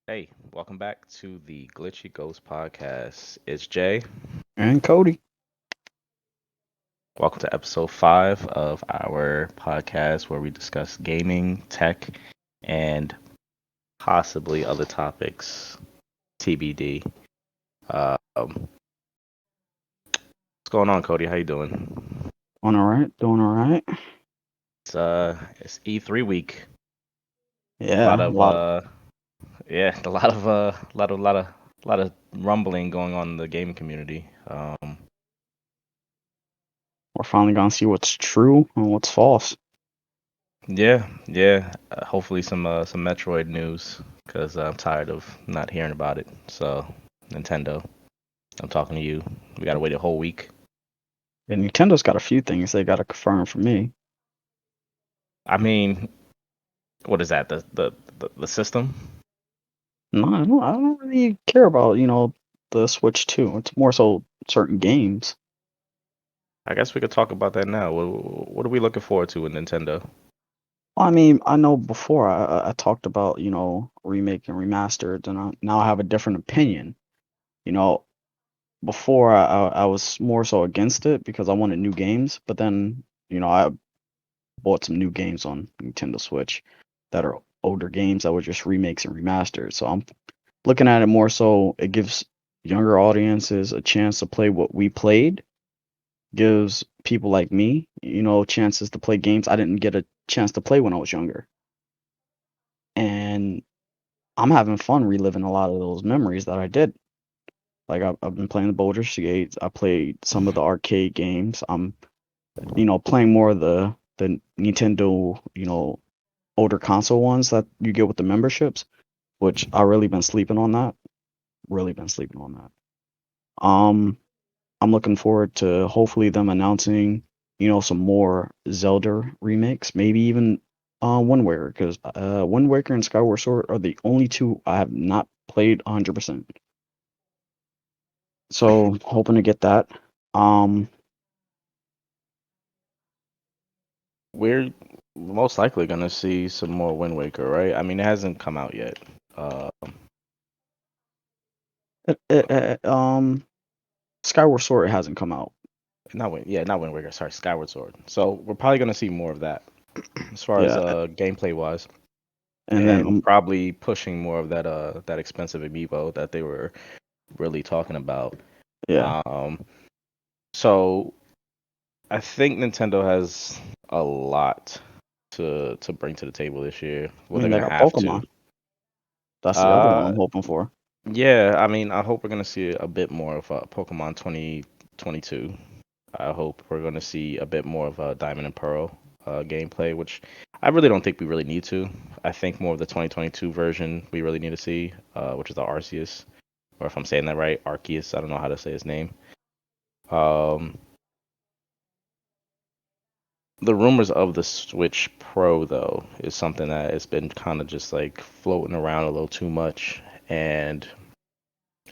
Hey, welcome back to the Glitchy Ghost podcast. It's Jay. And Cody. Welcome to episode 5 of our podcast where we discuss gaming, tech, and possibly other topics. TBD. What's going on, Cody? How you doing? Doing all right. Doing all right. It's E3 week. A lot Yeah, a of lot. yeah, a lot of lot of rumbling going on in the gaming community. We're finally gonna see what's true and what's false. Yeah. Hopefully some Metroid news because I'm tired of not hearing about it. So Nintendo, I'm talking to you. We gotta wait a whole week. And Nintendo's got a few things they gotta confirm for me. I mean, what is that? The system? No, I don't really care about the Switch 2. It's more so certain games. I guess we could talk about that now. What are we looking forward to with Nintendo? I mean, I know before I talked about remake and remastered, and now I have a different opinion. You know, before I was more so against it because I wanted new games, but then I bought some new games on Nintendo Switch that are older games that were just remakes and remasters. So I'm looking at it more so it gives younger audiences a chance to play what we played, gives people like me, chances to play games I didn't get a chance to play when I was younger. And I'm having fun reliving a lot of those memories that I did. Like I've been playing the Boulder Skates. I played some of the arcade games. I'm, playing more of the Nintendo, older console ones that you get with the memberships, which I really been sleeping on that. Really been sleeping on that. I'm looking forward to hopefully them announcing, some more Zelda remakes, maybe even Wind Waker, because Wind Waker and Skyward Sword are the only two I have not played 100%. So hoping to get that. Um, We're most likely gonna see some more Wind Waker, right? I mean, it hasn't come out yet. Uh, it, it, it, um, Skyward Sword hasn't come out. not Wind Waker. Sorry, Skyward Sword. So we're probably gonna see more of that as far as Yeah, gameplay wise. and then And probably pushing more of that expensive amiibo that they were really talking about. yeah, Um, so I think Nintendo has a lot to bring to the table this year. I Well, they're mean they gonna got have to. Pokemon. That's the other one Uh, I'm hoping for. yeah. I mean, I hope we're gonna see a bit more of Pokemon 2022. I hope we're gonna see a bit more of Diamond and Pearl gameplay, which I really don't think we really need to. I think more of the 2022 version we really need to see, which is the Arceus, or if I'm saying that right, Arceus. I don't know how to say his name. Um, the rumors of the Switch Pro though is something that has been kind of just like floating around a little too much, and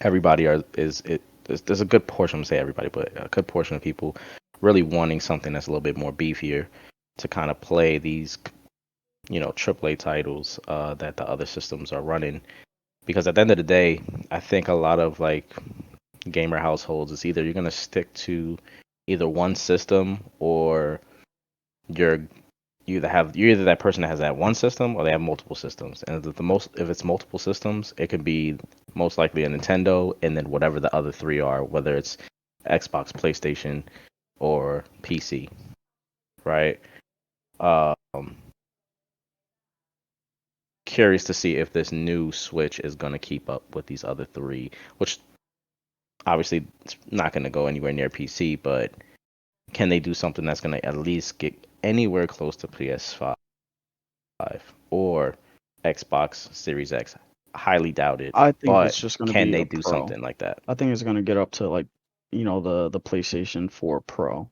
everybody are is it. There's a good portion, I'm say everybody, but a good portion of people really wanting something that's a little bit more beefier to kind of play these, AAA titles that the other systems are running. Because at the end of the day, I think a lot of like gamer households is either you're gonna stick to either one system or you're you're either that person that has that one system or they have multiple systems. And if it's multiple systems, it could be most likely a Nintendo and then whatever the other three are, whether it's Xbox, PlayStation, or PC, right? Um, Curious to see if this new Switch is gonna keep up with these other three, which obviously it's not gonna go anywhere near PC, but can they do something that's gonna at least get anywhere close to PS5 or Xbox Series X? Highly doubt it, I think it's but just going to can be they a do Pro. something like that? I think it's going to get up to like, the PlayStation 4 Pro.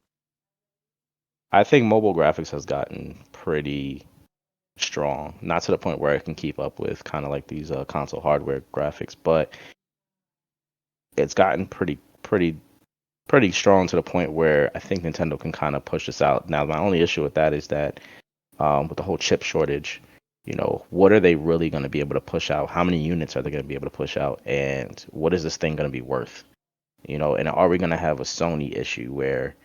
I think mobile graphics has gotten pretty strong, not to the point where it can keep up with kind of like these console hardware graphics, but it's gotten pretty strong to the point where I think Nintendo can kind of push this out. Now, my only issue with that is that with the whole chip shortage, what are they really going to be able to push out? How many units are they going to be able to push out? And what is this thing going to be worth? And are we going to have a Sony issue where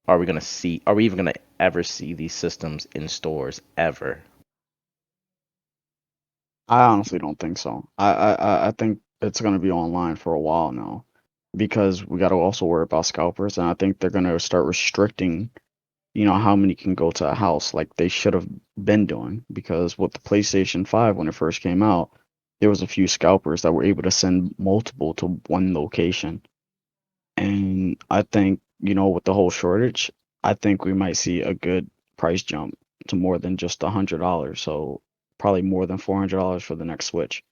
are we even going to ever see these systems in stores ever? I honestly don't think so. I think it's gonna be online for a while now, because we got to also worry about scalpers, and I think they're gonna start restricting, how many can go to a house, like they should have been doing. Because with the PlayStation 5, when it first came out, there was a few scalpers that were able to send multiple to one location. And I think, with the whole shortage, I think we might see a good price jump to more than just $100. So probably more than $400 for the next Switch.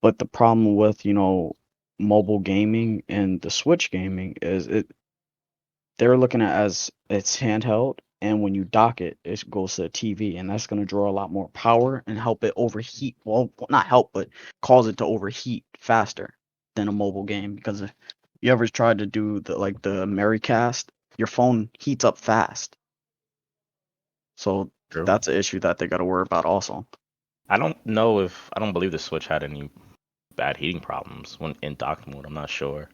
But the problem with, mobile gaming and the Switch gaming is they're looking at as it's handheld, and when you dock it, it goes to the TV, and that's going to draw a lot more power and help it overheat. Well, not help, but cause it to overheat faster than a mobile game. Because if you ever tried to do the Merrycast, your phone heats up fast. So True. that's an issue that they got to worry about also. I don't believe the Switch had any bad heating problems when in dock mode. I'm not sure.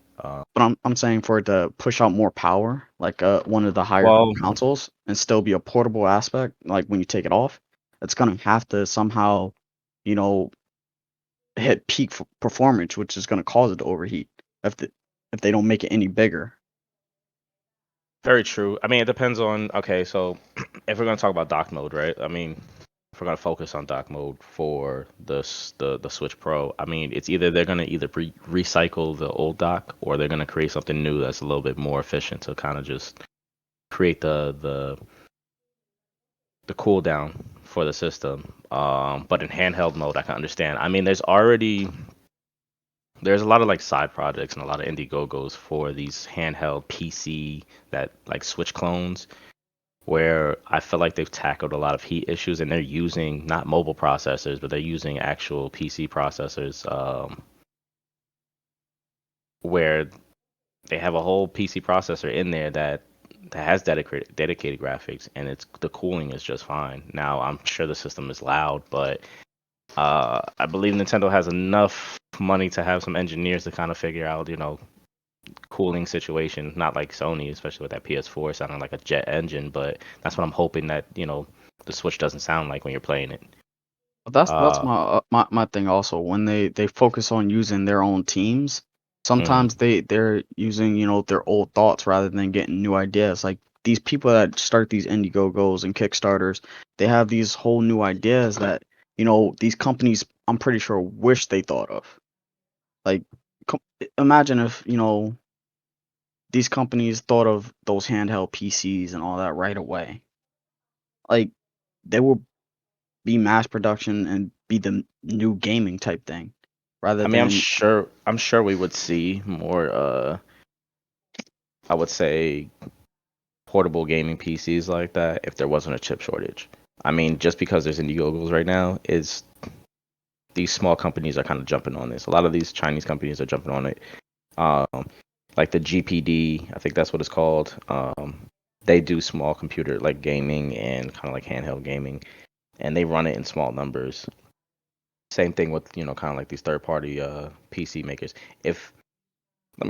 But I'm saying for it to push out more power, like one of the higher Well, consoles, and still be a portable aspect, like when you take it off, it's gonna have to somehow, you know, hit peak performance, which is gonna cause it to overheat if they don't make it any bigger. very true. I mean, it depends on. Okay, so if we're gonna talk about dock mode, right? I mean, if we're gonna focus on dock mode for the Switch Pro, I mean, it's either they're gonna either recycle the old dock or they're gonna create something new that's a little bit more efficient to kind of just create the cooldown for the system. But in handheld mode, I can understand. I mean, there's a lot of like side projects and a lot of Indiegogo's for these handheld PC that like Switch clones where I feel like they've tackled a lot of heat issues and they're using not mobile processors, but they're using actual PC processors, where they have a whole PC processor in there that has dedicated graphics, and it's the cooling is just fine. Now I'm sure the system is loud, but I believe Nintendo has enough money to have some engineers to kind of figure out, cooling situation. Not like Sony, especially with that PS4 sounding like a jet engine, but that's what I'm hoping that the Switch doesn't sound like when you're playing it. But that's Uh, my thing also. When they focus on using their own teams, mhm. sometimes they're using, their old thoughts rather than getting new ideas. Like these people that start these Indiegogos and Kickstarters, they have these whole new ideas that, these companies, I'm pretty sure, wish they thought of. Like, imagine if, these companies thought of those handheld PCs and all that right away. Like, they will be mass production and be the new gaming type thing, rather I mean, than. I'm sure we would see more. I would say portable gaming PCs like that if there wasn't a chip shortage. I mean, just because there's Indiegogos right now is these small companies are kind of jumping on this. A lot of these Chinese companies are jumping on it. Um, like the GPD, I think that's what it's called. They do small computer like gaming and kind of like handheld gaming, and they run it in small numbers. Same thing with kind of like these third party PC makers. If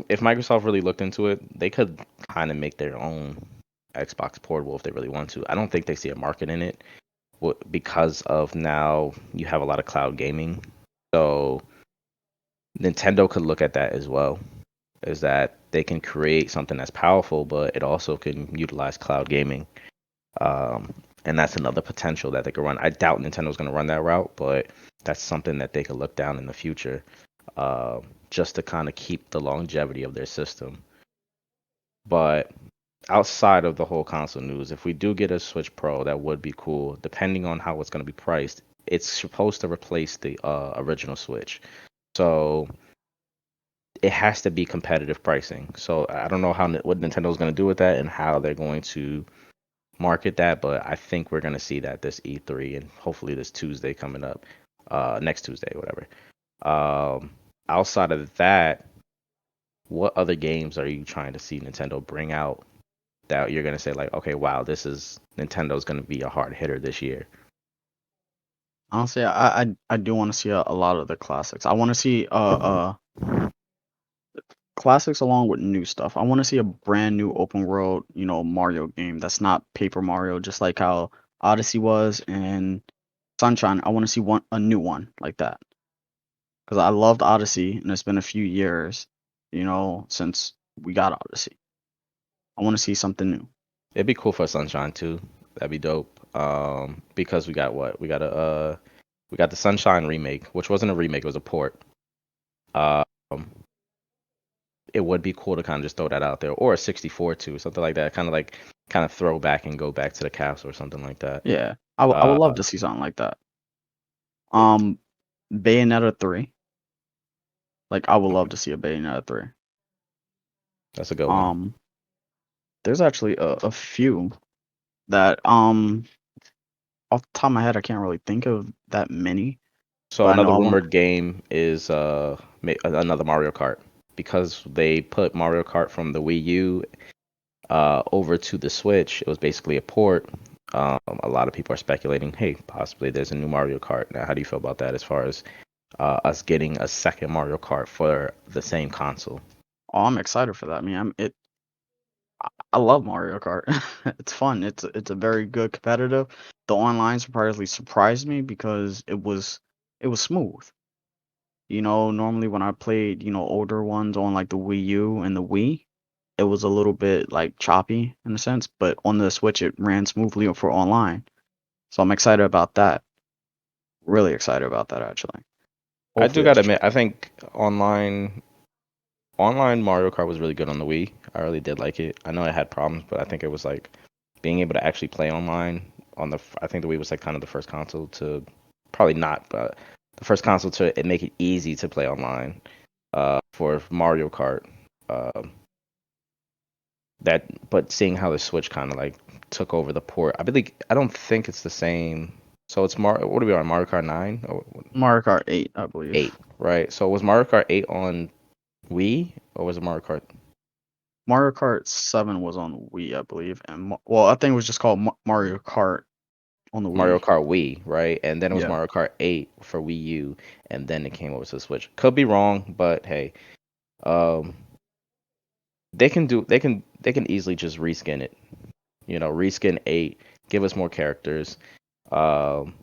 if Microsoft really looked into it, they could kind of make their own Xbox portable if they really want to. I don't think they see a market in it because of now you have a lot of cloud gaming. So Nintendo could look at that as well. Is that they can create something that's powerful, but it also can utilize cloud gaming. And that's another potential that they could run. I doubt Nintendo's going to run that route, but that's something that they could look down in the future, uh, just to kind of keep the longevity of their system. But outside of the whole console news, if we do get a Switch Pro, that would be cool. Depending on how it's going to be priced, it's supposed to replace the original Switch, so it has to be competitive pricing. So I don't know what Nintendo's going to do with that and how they're going to market that, but I think we're going to see that this E3 and hopefully this Tuesday coming up, next Tuesday, whatever. Outside of that, what other games are you trying to see Nintendo bring out that you're going to say like, okay, wow, this is Nintendo's going to be a hard hitter this year? Honestly, I do want to see a lot of the classics. I want to see classics along with new stuff. I want to see a brand new open world, Mario game that's not Paper Mario, just like how Odyssey was and Sunshine. I want to see a new one like that because I loved Odyssey and it's been a few years, since we got Odyssey. I want to see something new. It'd be cool for Sunshine too. That'd be dope. Because we got what? We got the Sunshine remake, which wasn't a remake, it was a port. Um, it would be cool to kind of just throw that out there, or a 64 too, something like that. Kind of throw back and go back to the castle or something like that. Yeah, I would Uh, love to see something like that. Um, Bayonetta 3. Like I would love to see a Bayonetta 3. that's a good one. Um, there's actually a few that off the top of my head I can't really think of that many, So but I know another I want rumored game is another Mario Kart because they put Mario Kart from the Wii U over to the Switch. It was basically a port. A lot of people are speculating, hey, possibly there's a new Mario Kart. Now, how do you feel about that as far as us getting a second Mario Kart for the same console? oh, I'm excited for that. I mean, I love Mario Kart. It's fun. It's a very good competitive. The online surprisingly surprised me because it was smooth. Normally when I played, older ones on like the Wii U and the Wii, it was a little bit like choppy in a sense, but on the Switch it ran smoothly for online. So I'm excited about that. Really excited about that actually. I do Hopefully gotta that's true. admit, I think online Mario Kart was really good on the Wii. I really did like it. I know it had problems, but I think it was like being able to actually play online on I think the Wii was like kind of the first console to, probably not, but the first console to make it easy to play online for Mario Kart. Uh, but seeing how the Switch kind of like took over the port, I don't think it's the same. So it's what are we on, Mario Kart 9 or Mario Kart 8, I believe. 8, right? So was Mario Kart 8 on Wii or was it Mario Kart 7 was on Wii, I believe, and well, I think it was just called Mario Kart on the Mario Wii. Kart Wii, right? And then it was Yeah. Mario Kart 8 for Wii U, and then it came over to the Switch. Could be wrong, but hey, um, they can easily just reskin it. Reskin 8, give us more characters. Um,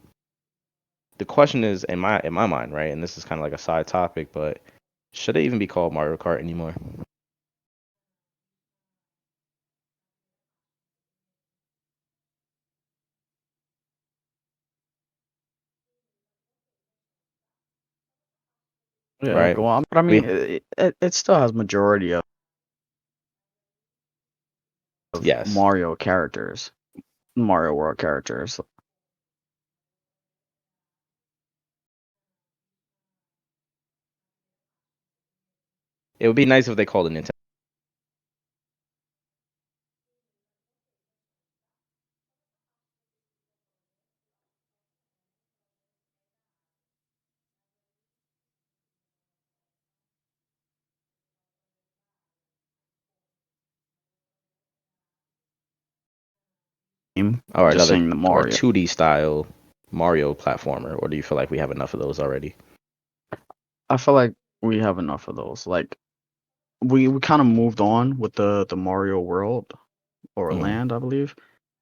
the question is in my mind, right? And this is kind of like a side topic, but should it even be called Mario Kart anymore? Yeah, Right? go on. But I mean, We it still has majority of Yes, Mario characters, Mario World characters. it would be nice if they called it Nintendo. Game, Or just another saying the or Mario. 2D style Mario platformer, or do you feel like we have enough of those already? I feel like we have enough of those. Like we kind of moved on with the Mario World or Hmm. Land, I believe.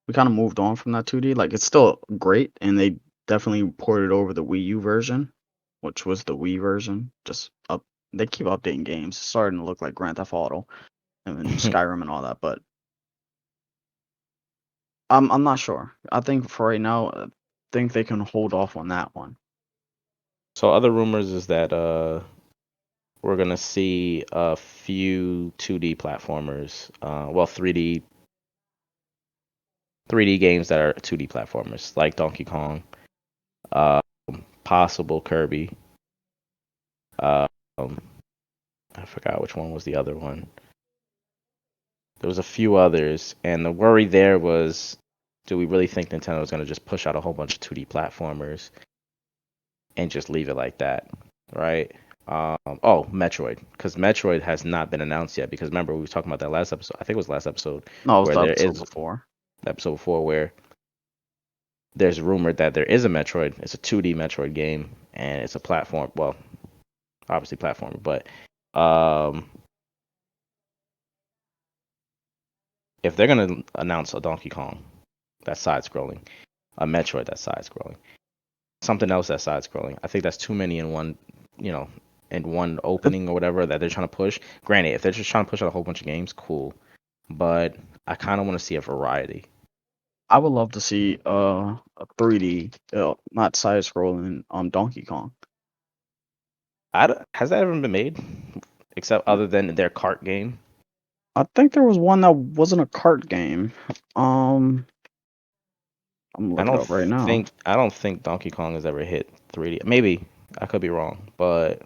We kind of moved on from that 2D. Like it's still great, and they definitely ported over the Wii U version, which was the Wii version. Just up, they keep updating games, it's starting to look like Grand Theft Auto and Skyrim and all that. But I'm not sure. I think for right now, I think they can hold off on that one. So other rumors is that we're gonna see a few 2D platformers, well 3D games that are 2D platformers like Donkey Kong, uh, possible Kirby. Uh, um, I forgot which one was the other one. There was a few others, and the worry there was, do we really think Nintendo is gonna just push out a whole bunch of 2D platformers and just leave it like that, right? Oh, Metroid, because Metroid has not been announced yet. Because remember, we were talking about that last episode. I think it was last episode No, it was where the there episode is before. episode 4 where there's rumored that there is a Metroid. It's a 2D Metroid game, and it's a platform. Well, obviously platform, but um, if they're gonna announce a Donkey Kong that's side scrolling, a Metroid that's side scrolling, something else that's side scrolling, I think that's too many in one, you know, in one opening or whatever that they're trying to push. Granted, if they're just trying to push out a whole bunch of games, cool, but I kind of want to see a variety. I would love to see a 3D, not side scrolling Donkey Kong. Has that ever been made, except other than their kart game? I think there was one that wasn't a kart game. I'm gonna I look it don't up right now. I don't think Donkey Kong has ever hit 3D. Maybe I could be wrong, but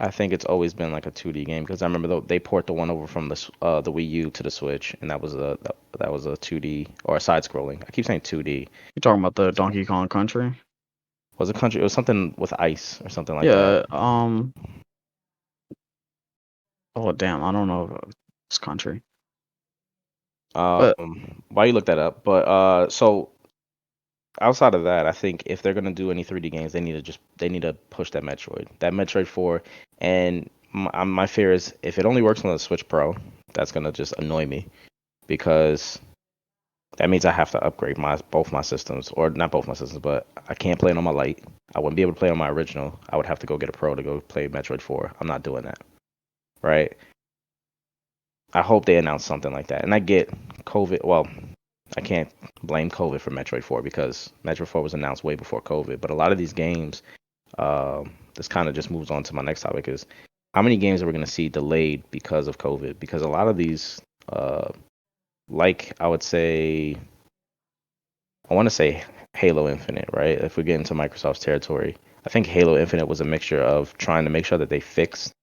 I think it's always been like a 2D game because I remember they port the one over from the Wii U to the Switch, and that was a 2D or a side scrolling. I keep saying 2D. You're talking about the Donkey Kong Country? Was a country? It was something with ice or something like that. Yeah. Oh damn, I don't know this country, but Why you look that up? But so outside of that, I think if they're gonna do any 3D games, they need to push that Metroid 4. And my fear is if it only works on the Switch Pro, that's gonna just annoy me because that means I have to upgrade both my systems, or not both my systems, but I can't play it on my Lite. I wouldn't be able to play on my original. I would have to go get a Pro to go play Metroid 4. I'm not doing that, right? I hope they announce something like that. And I get COVID. Well, I can't blame COVID for Metroid 4 because Metroid 4 was announced way before COVID. But a lot of these games, this kind of just moves on to my next topic is how many games are we going to see delayed because of COVID? Because a lot of these, like I would say, I want to say Halo Infinite, right? If we get into Microsoft's territory, I think Halo Infinite was a mixture of trying to make sure that they fixed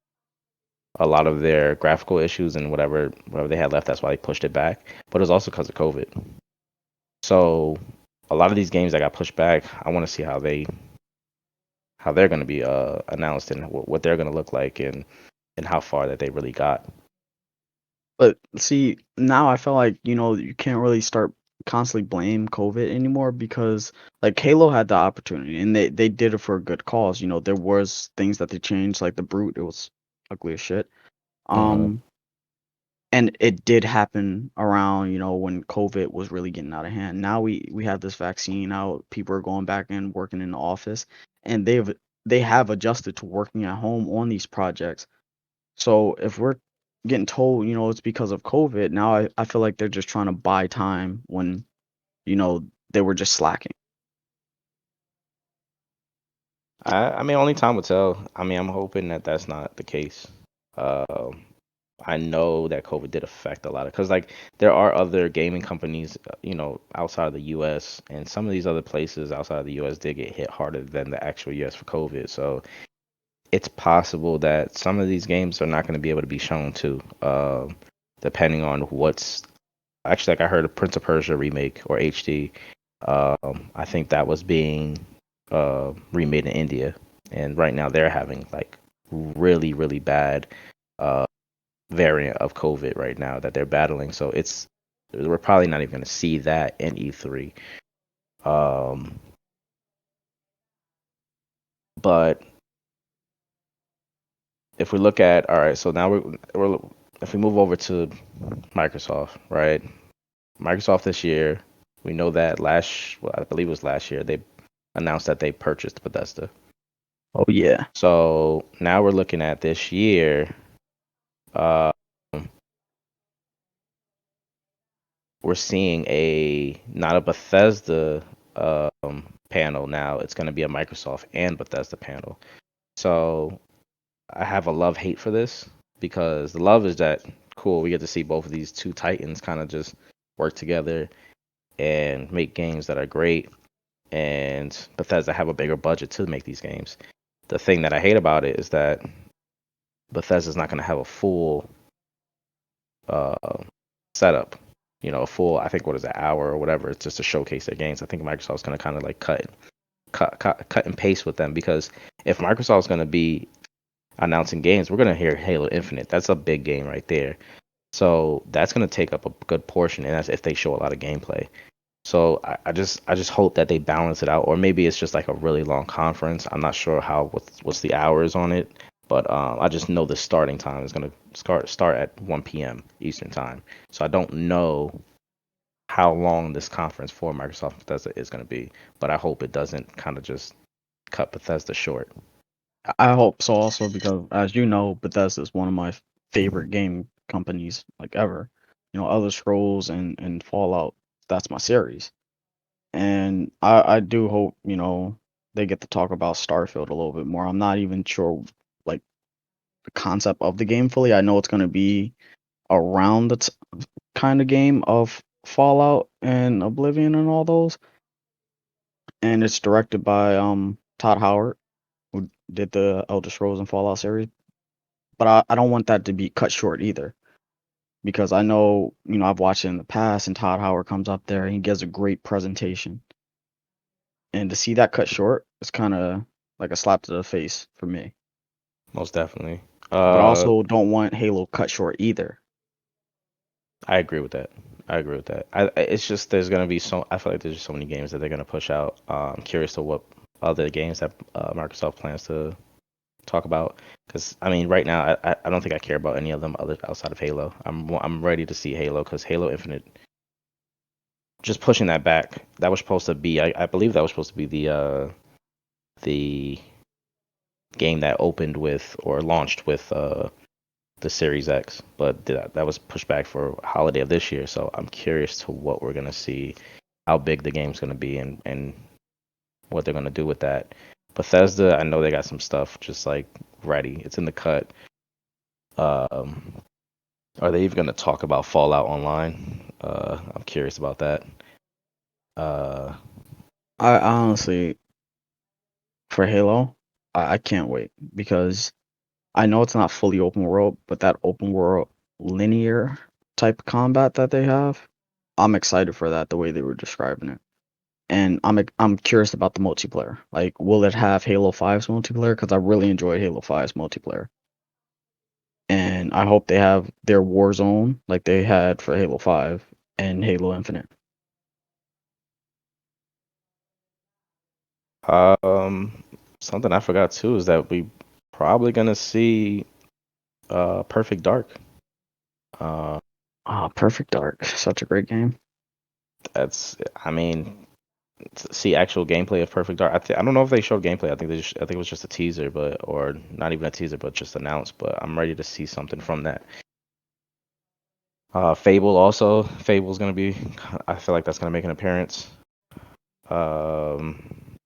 a lot of their graphical issues and whatever they had left. That's why they pushed it back. But it was also because of COVID. So a lot of these games that got pushed back, I want to see how they're going to be announced and what they're going to look like and how far that they really got. see now I feel like you can't really start constantly blame COVID anymore because like Halo had the opportunity and they did it for a good cause. There was things that they changed like the Brute. It was ugly as shit. Hmm. Um, and it did happen around when COVID was really getting out of hand. Now we have this vaccine out. People are going back and working in the office, and they have adjusted to working at home on these projects. So if we're getting told, it's because of COVID, now I feel like they're just trying to buy time when, they were just slacking. I mean, only time will tell. I mean, I'm hoping that that's not the case. Um, I know that COVID did affect a lot of because like there are other gaming companies, outside of the U.S. and some of these other places outside of the U.S. did get hit harder than the actual U.S. for COVID. So it's possible that some of these games are not going to be able to be shown too, depending on what's actually like I heard a Prince of Persia remake or HD. I think that was being remade in India, and right now they're having like really really bad uh, variant of COVID right now that they're battling. So it's we're probably not even going to see that in E3. Um, but if we look at all right, so now we're if we move over to Microsoft, right? Microsoft this year, we know that well, I believe it was last year, they announced that they purchased Bethesda. Oh yeah. So now we're looking at this year. Uh, we're seeing a not a Bethesda panel now. It's going to be a Microsoft and Bethesda panel. So I have a love hate for this because the love is that cool. We get to see both of these two titans kind of just work together and make games that are great. And Bethesda have a bigger budget to make these games. The thing that I hate about it is that Bethesda's not going to have a full uh, setup. A full I think what is it hour or whatever. It's just to showcase their games. I think Microsoft's going to kind of like cut and paste with them because if Microsoft's going to be announcing games, we're going to hear Halo Infinite. That's a big game right there. So that's going to take up a good portion, and that's if they show a lot of gameplay. So I just hope that they balance it out, or maybe it's just like a really long conference. I'm not sure what's the hours on it, but I just know the starting time is gonna start at 1 p.m. Eastern time. So I don't know how long this conference for Microsoft Bethesda is gonna be, but I hope it doesn't kind of just cut Bethesda short. I hope so also because, as you know, Bethesda is one of my favorite game companies like ever. Other Scrolls and Fallout, that's my series. And I do hope, they get to talk about Starfield a little bit more. I'm not even sure like the concept of the game fully. I know it's going to be around the kind of game of Fallout and Oblivion and all those. And it's directed by Todd Howard, who did the Elder Scrolls and Fallout series. But I don't want that to be cut short either. Because I know, I've watched it in the past and Todd Howard comes up there and he gives a great presentation. And to see that cut short is kind of like a slap to the face for me. Most definitely. But I Uh, also don't want Halo cut short either. I agree with that. I agree with that. It's just there's gonna be so I feel like there's just so many games that they're gonna push out. I'm curious to what other games that Microsoft plans to talk about. Because I mean, right now I don't think I care about any of them other outside of Halo. I'm ready to see Halo because Halo Infinite just pushing that back. That was supposed to be I believe that was supposed to be the game that opened with or launched with the Series X, but that was pushed back for holiday of this year. So I'm curious to what we're gonna see, how big the game's gonna be, and what they're gonna do with that. Bethesda, I know they got some stuff just like ready. It's in the cut. Um, are they even gonna talk about Fallout Online? I'm curious about that. Uh, I honestly, for Halo, I can't wait because I know it's not fully open world, but that open world linear type combat that they have, I'm excited for that the way they were describing it. And I'm curious about the multiplayer. Like, will it have Halo 5's multiplayer? Because I really enjoyed Halo 5's multiplayer. And I hope they have their Warzone like they had for Halo 5 and Halo Infinite. um, Something I forgot too is that we probably gonna see Perfect Dark. Uh, Ah, Perfect Dark, such a great game. that's I mean to see actual gameplay of Perfect Dark. I don't know if they showed gameplay. I think it was just a teaser, but or not even a teaser, but just announced. But I'm ready to see something from that. Fable also. Fable's gonna be. I feel like that's gonna make an appearance. Um,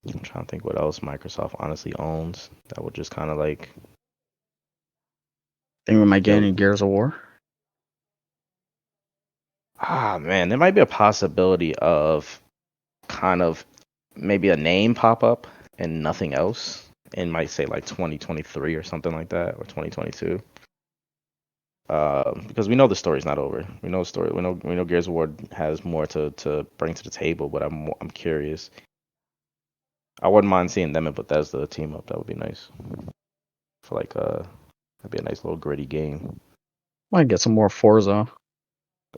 I'm trying to think what else Microsoft honestly owns that would just kind of like Think we might get kill. any Gears of War. Man, there might be a possibility of kind of maybe a name pop up and nothing else. And might say like 2023 or something like that, or 2022. Because we know the story's not over. We know the story. We know Gears of War has more to bring to the table. But I'm curious. I wouldn't mind seeing them and Bethesda team up. That would be nice. For like that'd be a nice little gritty game. Might get some more Forza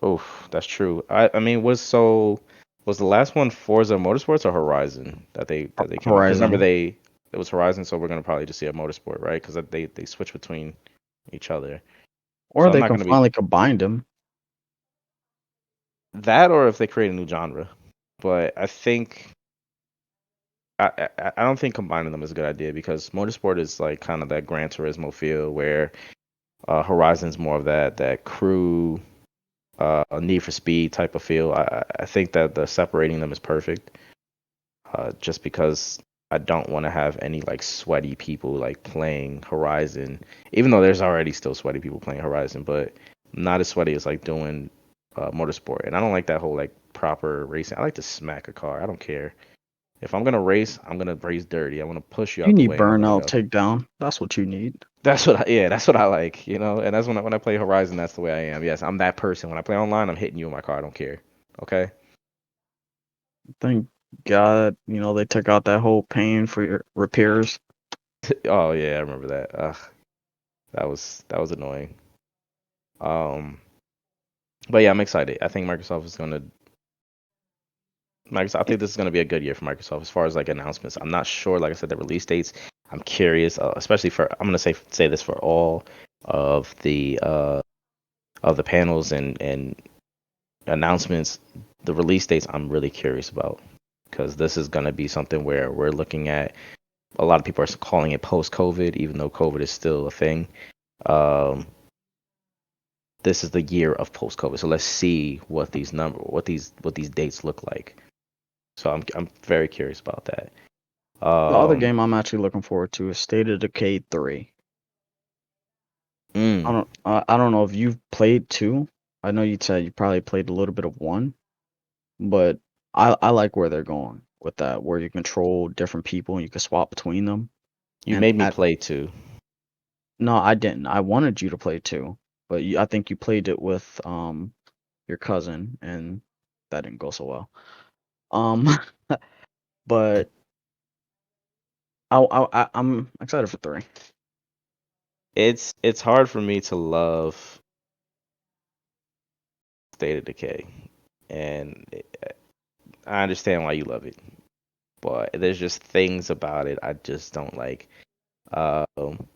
Oh, that's true. I mean, was the last one Forza Motorsports or Horizon that they came out? Because remember Horizon. it was Horizon, so we're gonna probably just see a Motorsport, right? Because they switch between each other. Or So I'm they not can gonna be finally combine them. that, or if they create a new genre. But I think I don't think combining them is a good idea because Motorsport is like kind of that Gran Turismo feel where Horizon's more of that crew Need for Speed type of feel. I think that the separating them is perfect. Just because I don't want to have any like sweaty people like playing Horizon, even though there's already still sweaty people playing Horizon, but not as sweaty as like doing Motorsport. And I don't like that whole like proper racing. I like to smack a car. I don't care. If I'm gonna race, I'm gonna race dirty. I want to push you You out the need way and I want to Burnout go. Takedown. That's what you need. That's what I like, and that's when I play Horizon. That's the way I am. Yes, I'm that person. When I play online, I'm hitting you in my car. I don't care. Okay. Thank God, they took out that whole pain for your repairs. Oh yeah, I remember that. That was annoying. Um, But yeah, I'm excited. I think Microsoft is gonna. Microsoft, I Eh, think this is gonna be a good year for Microsoft as far as like announcements. I'm not sure. Like I said, the release dates. I'm curious, especially for. I'm gonna say this for all of the panels and announcements. The release dates I'm really curious about because this is gonna be something where we're looking at. A lot of people are calling it post-COVID, even though COVID is still a thing. Um, this is the year of post-COVID. So let's see what these dates look like. So I'm very curious about that. the other Um, game I'm actually looking forward to is State of Decay 3. mm, I don't know if you've played 2. I know you said you probably played a little bit of 1, but I like where they're going with that, where you control different people and you can swap between them. you And made me at play too. No, I didn't. I wanted you to play 2, but I think you played it with your cousin, and that didn't go so well. Um, but I'm excited for 3. It's hard for me to love State of Decay, and I understand why you love it, but there's just things about it I just don't like. Um,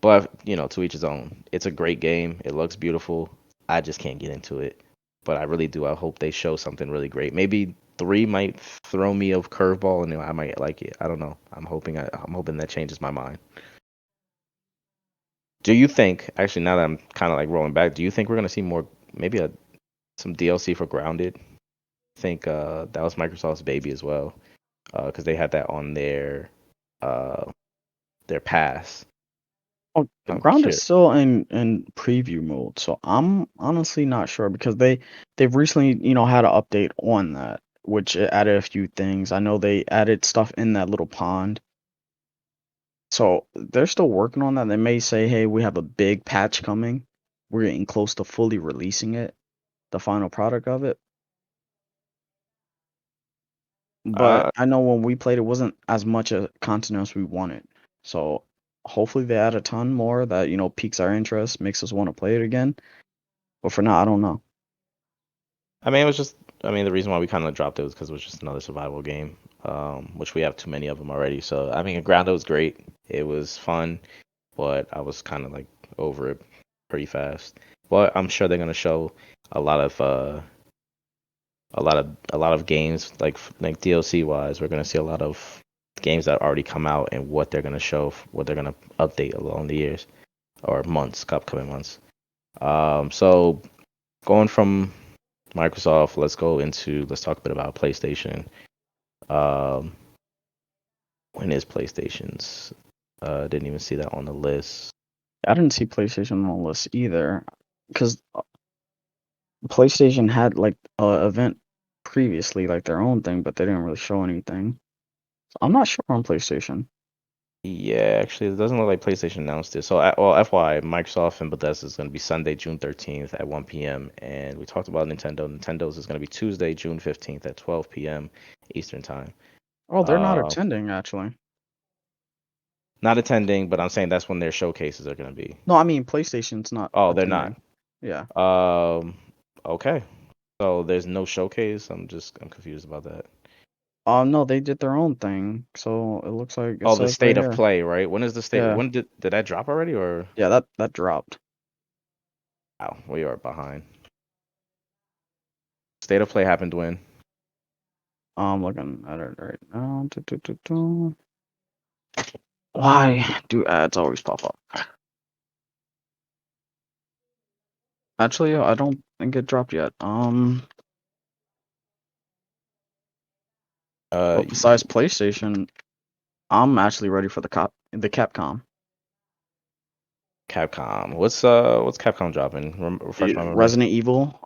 but to each his own. It's a great game. It looks beautiful. I just can't get into it. But I really do. I hope they show something really great. Maybe 3 might throw me a curveball and then I might like it. I don't know. I'm hoping that changes my mind. Do you think actually now that I'm kind of like rolling back, do you think we're gonna see more maybe some DLC for Grounded? I think that was Microsoft's baby as well. Because they had that on uh their pass. Oh, I'm Ground is curious. still in preview mode, so I'm honestly not sure because they've recently, had an update on that, which it added a few things. I know they added stuff in that little pond. So they're still working on that. They may say, "Hey, we have a big patch coming. We're getting close to fully releasing it, the final product of it." But Uh, I know when we played, it wasn't as much a content as we wanted. So hopefully they add a ton more that piques our interest, makes us want to play it again. But for now, I don't know. I mean, it was just. I mean, the reason why we kind of dropped it was because it was just another survival game, which we have too many of them already. So I mean, Grounded was great. It was fun, but I was kind of like over it pretty fast. But I'm sure they're gonna show a lot of a lot of games like DLC wise. We're gonna see a lot of games that already come out and what they're gonna show, what they're gonna update along the years or months, upcoming months. So going from Microsoft, let's talk a bit about PlayStation. Um, when is PlayStation's? Didn't even see that on the list. I didn't see PlayStation on the list either, because PlayStation had like a event previously, like their own thing, but they didn't really show anything. So I'm not sure on PlayStation. Yeah, actually, it doesn't look like PlayStation announced it. So, well, FYI, Microsoft and Bethesda is going to be Sunday, June 13th at 1 p.m. And we talked about Nintendo. Nintendo's is going to be Tuesday, June 15th at 12 p.m. Eastern Time. Oh, they're not Uh, attending actually. not attending, but I'm saying that's when their showcases are going to be. No, I mean PlayStation's not Oh, they're not. attending. Yeah. Um, okay. So there's no showcase. I'm confused about that. No, they did their own thing. So it looks like it Oh, the says right state of here. play, right? When is the state? Yeah. When did that drop already? Or Yeah, that dropped. wow, we are behind. State of play happened when? I'm looking at it right now. Why do ads always pop up? Actually, I don't think it dropped yet. Uh, But besides PlayStation, I'm actually ready for the Capcom. Capcom. What's Capcom dropping? Refresh my memory. Resident Evil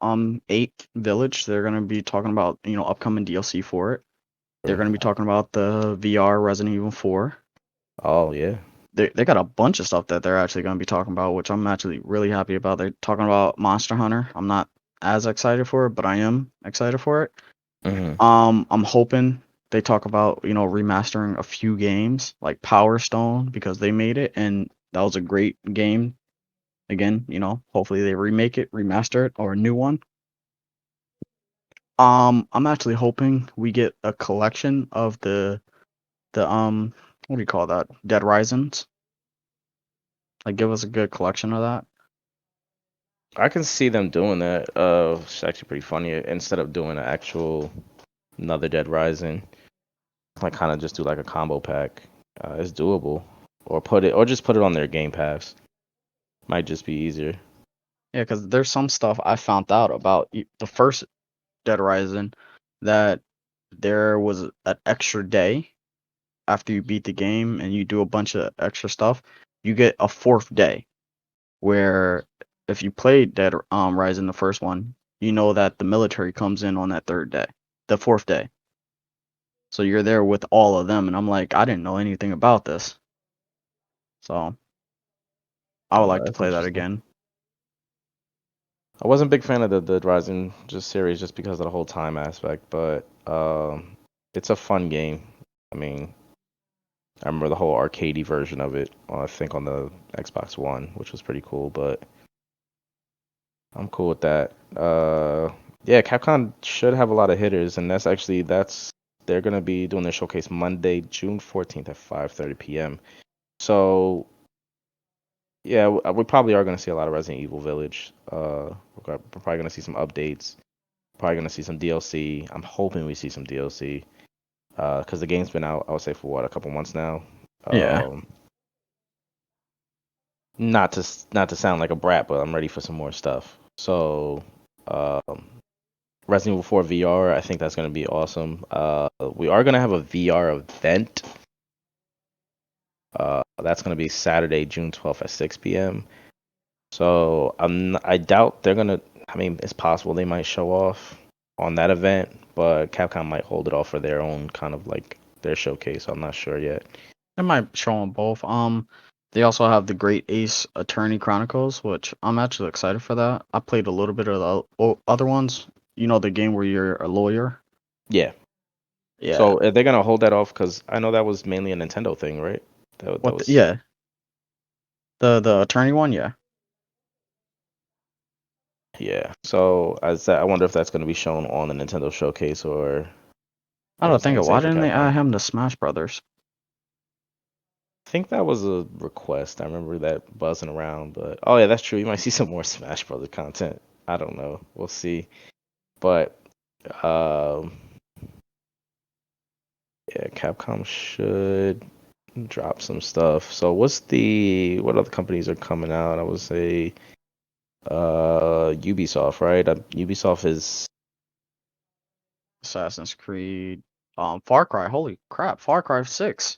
8 Village. They're gonna be talking about upcoming DLC for it. They're Sure. gonna be talking about the VR Resident Evil 4. Oh yeah. They got a bunch of stuff that they're actually gonna be talking about, which I'm actually really happy about. They're talking about Monster Hunter. I'm not as excited for it, but I am excited for it. Hmm. I'm hoping they talk about remastering a few games like Power Stone because they made it and that was a great game. Again, hopefully they remake it, remaster it, or a new one. I'm actually hoping we get a collection of the what do you call that? Dead Risings. Like, give us a good collection of that. I can see them doing that. It's actually pretty funny. Instead of doing an actual another Dead Rising, like kind of just do like a combo pack. It's doable. Or just put it on their Game Pass. Might just be easier. Yeah, because there's some stuff I found out about the first Dead Rising that there was an extra day after you beat the game and you do a bunch of extra stuff. You get a fourth day where if you played Dead Rising the first one, you know that the military comes in on that third day, the fourth day. So you're there with all of them, and I'm like, I didn't know anything about this. So I would Oh, like to that's play that interesting. again. I wasn't a big fan of the Dead Rising just series just because of the whole time aspect, but it's a fun game. I mean, I remember the whole arcadey version of it, I think on the Xbox One, which was pretty cool, but I'm cool with that. Yeah, Capcom should have a lot of hitters, and that's they're gonna be doing their showcase Monday, June 14th at 5:30 p.m. So yeah, we probably are gonna see a lot of Resident Evil Village. We're probably gonna see some updates. Probably gonna see some DLC. I'm hoping we see some DLC. Because the game's been out, I would say for what, a couple months now. Yeah. Um, not to sound like a brat, but I'm ready for some more stuff. So, um, Resident Evil 4 VR, I think that's gonna be awesome. We are gonna have a VR event. That's gonna be Saturday, June 12th at 6 p.m. So I doubt they're gonna. I mean, it's possible they might show off on that event, but Capcom might hold it off for their own kind of like their showcase. I'm not sure yet. They might show them both. They also have the Great Ace Attorney Chronicles, which I'm actually excited for that. I played a little bit of the other ones. You know, the game where you're a lawyer. Yeah. Yeah. So are they gonna hold that off? Because I know that was mainly a Nintendo thing, right? That What? was Yeah. The attorney one. Yeah. yeah. So I wonder if that's gonna be shown on the Nintendo showcase I or don't is that think gonna it. stay Why for didn't they Capcom? add him to Smash Brothers? I think that was a request. I remember that buzzing around, but oh yeah, that's true. You might see some more Smash Brothers content. I don't know. We'll see. But um, yeah, Capcom should drop some stuff. So what other companies are coming out? I would say Ubisoft, right? Ubisoft is Assassin's Creed. Far Cry. Holy crap! Far Cry 6.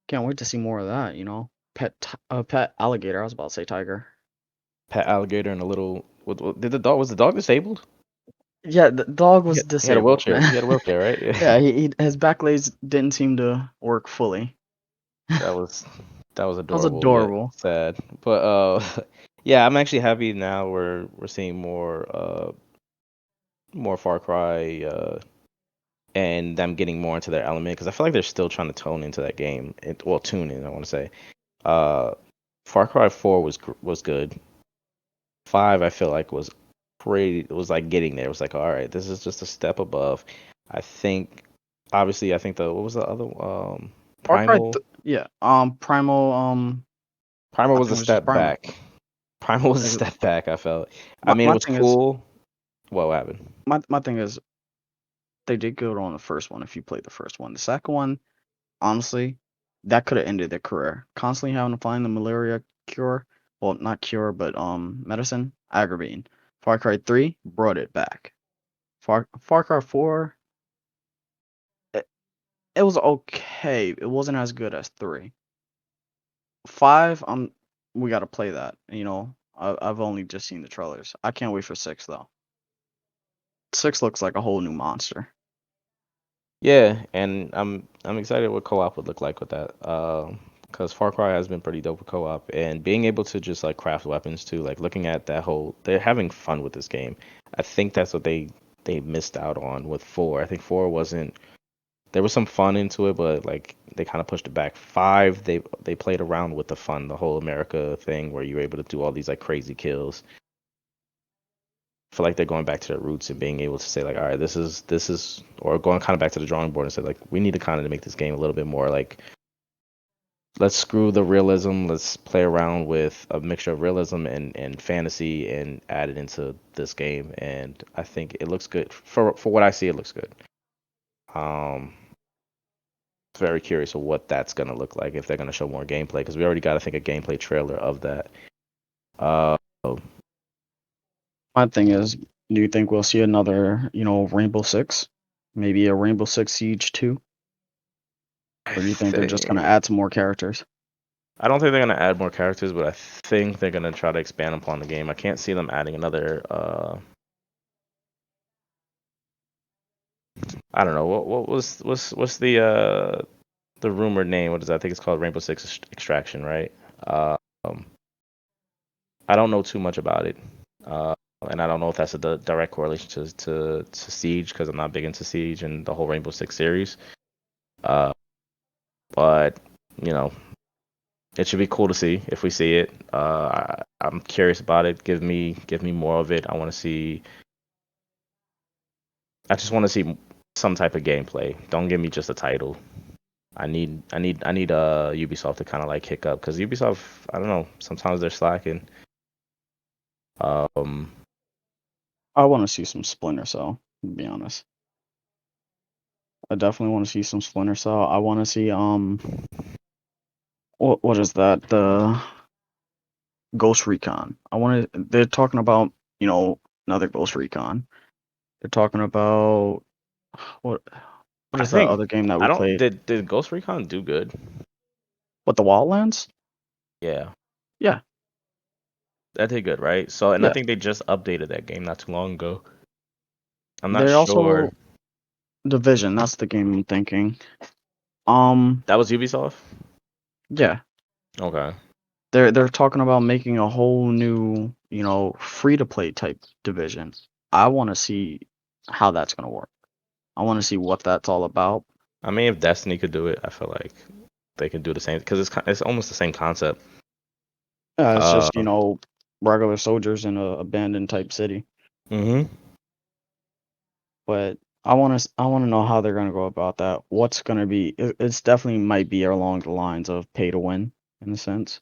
Can't wait to see more of that. Pet alligator. I was about to say tiger. Pet Alligator and a little. Did the dog was the dog disabled? Yeah, the dog was He had a disabled, wheelchair. man. He had a wheelchair, right? Yeah. Yeah, his back legs didn't seem to work fully. That was that was That was adorable yet adorable. sad. But yeah, I'm actually happy now we're seeing more Far Cry and them getting more into their element because I feel like they're still trying to tone into that game. Tune in, I want to say. Uh, Far Cry 4 was good. 5 I feel like was pretty. It was like getting there. It was like all right, this is just a step above. I think obviously I think the what was the other Far Cry, Primal. yeah. Primal. Primal I was think a it was just step Primal. back. Primal was a Like, step back. I felt. I my mean, it my was thing is cool. What happened? my thing is they did good on the first one. If you played the first one, the second one, honestly, that could have ended their career. Constantly having to find the malaria cure, well, not cure, but medicine, aggravating. Far Cry 3 brought it back. Far Cry 4, it, it was okay. It wasn't as good as 3. 5, we gotta play that. I've only just seen the trailers. I can't wait for 6 though. 6 looks like a whole new monster. Yeah, and I'm excited what co-op would look like with that. Because Far Cry has been pretty dope with co-op, and being able to just like craft weapons too. Like looking at that whole, they're having fun with this game. I think that's what they missed out on with 4. I think 4 wasn't. There was some fun into it, but like they kind of pushed it back. 5, they played around with the fun, the whole America thing where you were able to do all these like crazy kills. I feel like they're going back to their roots and being able to say like, all right, this is, or going kind of back to the drawing board and say like, we need to kind of make this game a little bit more like, let's screw the realism, let's play around with a mixture of realism and fantasy and add it into this game. And I think it looks good for what I see. It looks good. Um, very curious of what that's gonna look like if they're gonna show more gameplay because we already got I think a gameplay trailer of that. Uh, My thing is, do you think we'll see another, Rainbow Six? Maybe a Rainbow Six Siege 2? I Or do you think they're just gonna think add some more characters? I don't think they're gonna add more characters, but I think they're gonna try to expand upon the game. I can't see them adding another. I don't know what's the rumored name? What is that? I think it's called Rainbow Six Extraction, right? Um, I don't know too much about it, uh, and I don't know if that's a direct correlation to Siege because I'm not big into Siege and the whole Rainbow Six series. Uh, but you know, it should be cool to see if we see it. I'm curious about it. Give me more of it. I just want to see some type of gameplay. Don't give me just a title. I need Ubisoft to kind of like kick up because Ubisoft, I don't know, sometimes they're slacking. Um, I want to see some Splinter Cell, to be honest. I definitely want to see some Splinter Cell. I want to see what is that? The Ghost Recon. I want to. They're talking about another Ghost Recon. They're talking about what what I is that think other game that I we don't played? did Ghost Recon do good? What, the Wildlands? Yeah, Yeah, that did good, right? So, and I yeah. think they just updated that game not too long ago. I'm not They're sure. also Division. That's the game I'm thinking. Um, That was Ubisoft? yeah. Okay. They're talking about making a whole new, free to play type Division. I want to see how that's gonna work. I want to see what that's all about. I mean, if Destiny could do it, I feel like they can do the same because it's almost the same concept. It's Uh, just regular soldiers in a abandoned type city. mhm. But I want to know how they're gonna go about that. What's gonna be? It's definitely might be along the lines of pay to win in a sense.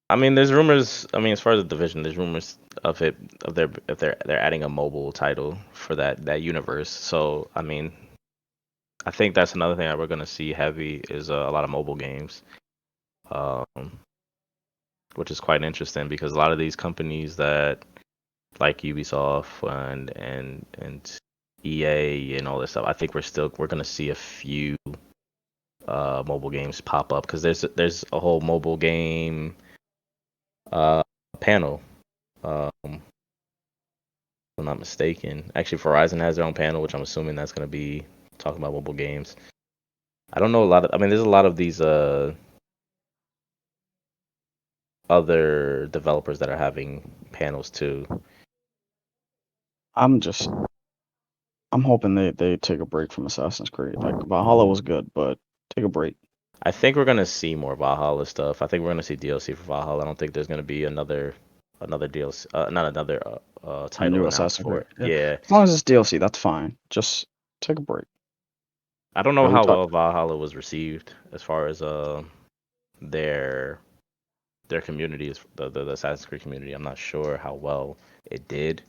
I mean, there's rumors. I mean, as far as the division, there's rumors of it of their if they're adding a mobile title for that universe. So I mean, I think that's another thing that we're gonna see heavy is a lot of mobile games, um, which is quite interesting because a lot of these companies that like Ubisoft and EA and all this stuff, I think we're gonna see a few mobile games pop up because there's a whole mobile game uh panel. If I'm not mistaken. Actually, Verizon has their own panel, which I'm assuming that's going to be talking about mobile games. I don't know a lot of. I mean, there's a lot of these other developers that are having panels too. I'm just I'm hoping they take a break from Assassin's Creed. Like Valhalla was good, but take a break. I think we're going to see more Valhalla stuff. I think we're going to see DLC for Valhalla. I don't think there's going to be another DLC, not another A title new announced Assassin's for Creed. it. Yeah, Yeah, as long as it's DLC, that's fine. Just take a break. I don't know Yeah, we how talk. well Valhalla was received as far as their their community is the Assassin's Creed community. I'm not sure how well it did.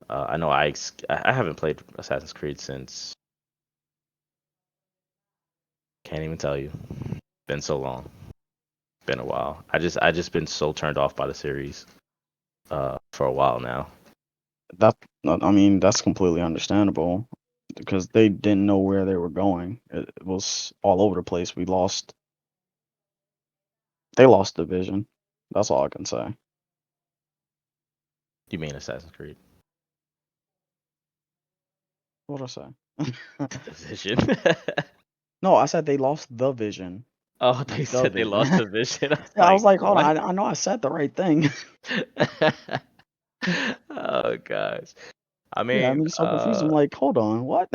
I know I haven't played Assassin's Creed since can't even tell you. Been so long. Been a while. I just been so turned off by the series for a while now. That I mean, that's completely understandable because they didn't know where they were going. It was all over the place. They lost the vision. That's all I can say. You mean Assassin's Creed What did I say? Division? No, I said they lost the vision. Oh, they Like the said they vision. lost the vision. I was Yeah, I like, was like, hold what? on, I know I said the right thing. Oh gosh. I Yeah, I mean, mean, so confused. I'm like, hold on, what?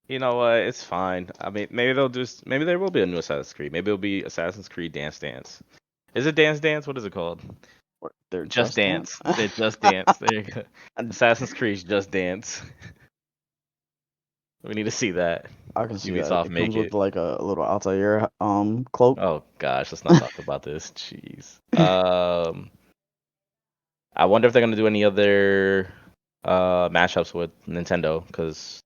You know what? It's fine. I mean, maybe they'll do. Maybe there will be a new Assassin's Creed. Maybe it'll be Assassin's Creed Dance Dance. Is it Dance Dance? What is it called? They're Just just dance. Dance. They Just Dance. There you go. Assassin's Creed Just Dance. We need to see that. I can see that. Ubisoft It comes make with it. like a little Altair cloak. Oh gosh, let's not talk about this. Jeez. I wonder if they're gonna do any other mashups with Nintendo because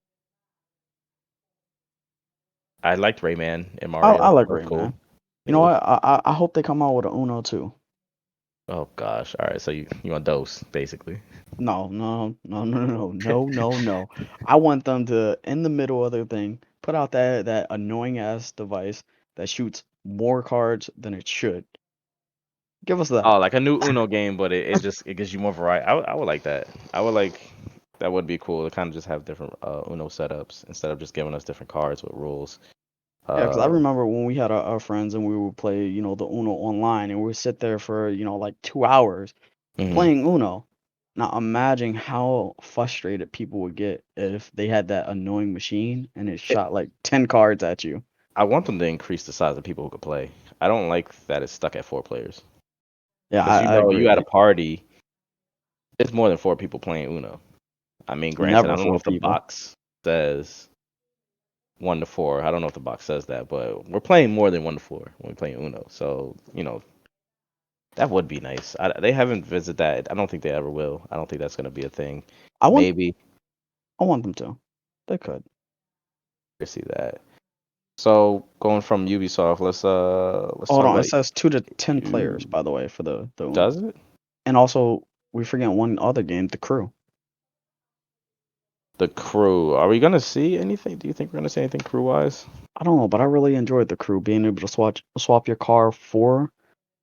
I liked Rayman and I Mario. like That was cool. Rayman. You It know was. what? I hope they come out with an Uno too. Oh gosh. All right. So you want Dose basically. No, no, no, no, no, no, no, no. I want them to, in the middle of their thing, put out that annoying ass device that shoots more cards than it should. Give us that. Oh, like a new Uno game, but it gives you more variety. I would like that. I would like that would be cool to kind of just have different Uno setups instead of just giving us different cards with rules. Yeah, because I Uh, remember when we had our friends and we would play, the Uno online, and we would sit there for, like 2 hours mhm. playing Uno. Now imagine how frustrated people would get if they had that annoying machine and it It, shot like 10 cards at you. I want them to increase the size of people who could play. I don't like that it's stuck at 4 players Yeah, because I agree you with at a you. party, it's more than 4 people playing Uno. I mean, granted, I Never don't know four if the people. box says 1 to 4. I don't know if the box says that, but we're playing more than 1 to 4 when we play Uno. So that would be nice. They haven't visited that. I don't think they ever will. I don't think that's gonna be a thing. I want Maybe I want them to. They could. we see that. So going from Ubisoft, let's Hold talk on, it about says 2 to 10 players, you. by the way, for the Uno. Does it? And also, we forget one other game, The Crew. The Crew. Are we gonna see anything? Do you think we're gonna see anything crew wise? I don't know, but I really enjoyed The Crew, being able to swap your car for,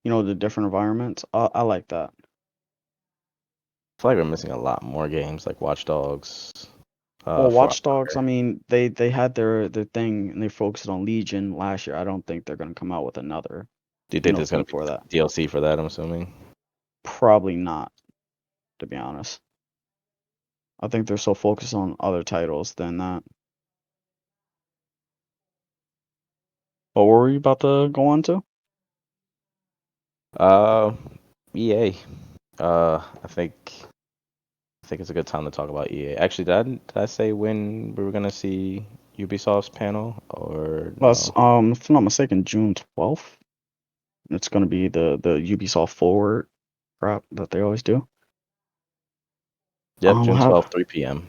the different environments. I like that. I feel like we're missing a lot more games like Watch Dogs. Well, For Watch Dogs, I mean, they had their thing and they focused on Legion last year. I don't think they're gonna come out with another, do you think there's gonna thing be for that. DLC for that? I'm assuming. Probably not, to be honest. I think they're so focused on other titles than that. What were we about to go on to? Uh, EA. I think it's a good time to talk about EA. Actually, did I say when we were gonna see Ubisoft's panel or Plus, no? if I'm not mistaken, June 12th. It's gonna be the Ubisoft Forward crap that they always do. Yep, We'll June have 12th, 3 p.m.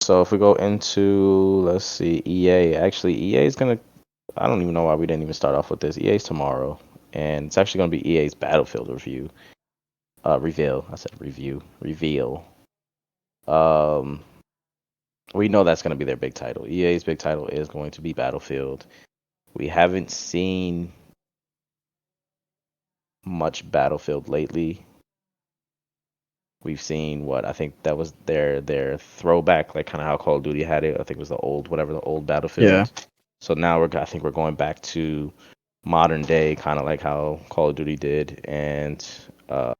So if we go into, let's see, EA. Actually, EA is gonna. I don't even know why we didn't even start off with this. EA's tomorrow, and it's actually gonna be EA's Battlefield review. Reveal. I said review. Reveal. Um, we know that's gonna be their big title. EA's big title is going to be Battlefield. We haven't seen much Battlefield lately. We've seen what I think that was their throwback, like kind of how Call of Duty had it. I think it was the old whatever the old yeah. Battlefield. So now I think we're going back to modern day, kind of like how Call of Duty did, and uh,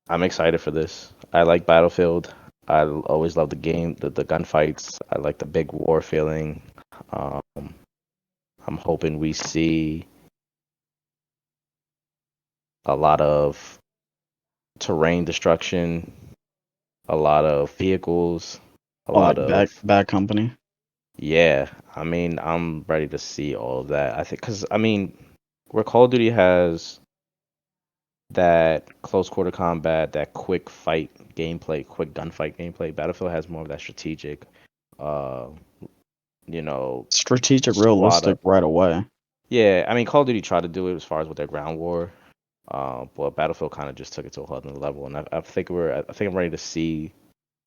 I'm excited for this. I like Battlefield. I always love the game, the gunfights. I like the big war feeling. Um, I'm hoping we see a lot of terrain destruction, a lot of vehicles, a Oh, lot like of Bad Company. yeah. I mean, I'm ready to see all of that. I think because I mean, where Call of Duty has that close quarter combat, that quick fight gameplay, quick gunfight gameplay, Battlefield has more of that strategic, uh, Strategic, squad realistic up. right away. Yeah, I mean, Call of Duty tried to do it as far as with their ground war, but Battlefield kind of just took it to a whole other level, and I think I'm ready to see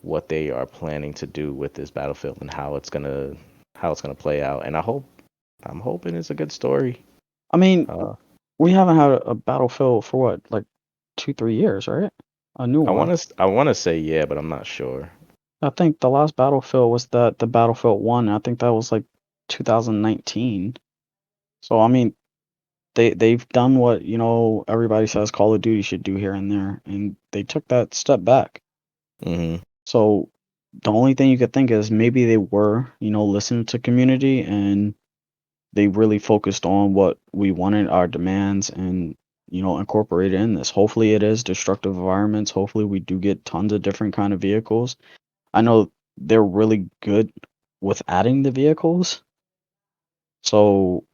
what they are planning to do with this Battlefield and how it's gonna play out. And I'm hoping it's a good story. I mean, Uh, we haven't had a Battlefield for what, like 2, 3 years, right? A new one. I want to say yeah, but I'm not sure. I think the last Battlefield was the Battlefield 1. I think that was like 2019. So I mean, they've done what, everybody says Call of Duty should do here and there, and they took that step back. Hmm So the only thing you could think is maybe they were, listening to community and they really focused on what we wanted, our demands, and incorporated in this. Hopefully, it is destructive environments. Hopefully, we do get tons of different kind of vehicles. I know they're really good with adding the vehicles, so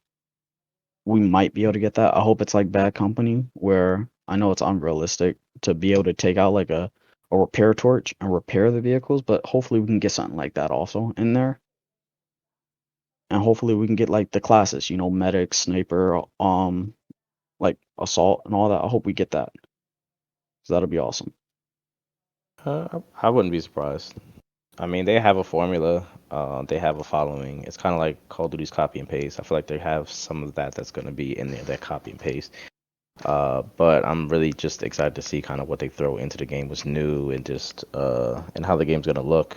we might be able to get that. I hope it's like Bad Company, where I know it's unrealistic to be able to take out like a repair torch and repair the vehicles, but hopefully we can get something like that also in there. And hopefully we can get like the classes, medic, sniper, like assault and all that. I hope we get that. 'Cause that'll be awesome. I wouldn't be surprised. I mean, they have a formula. They have a following. It's kind of like Call of Duty's copy and paste. I feel like they have some of that that's going to be in there, that copy and paste. But I'm really just excited to see kind of what they throw into the game, what's new, and just and how the game's going to look.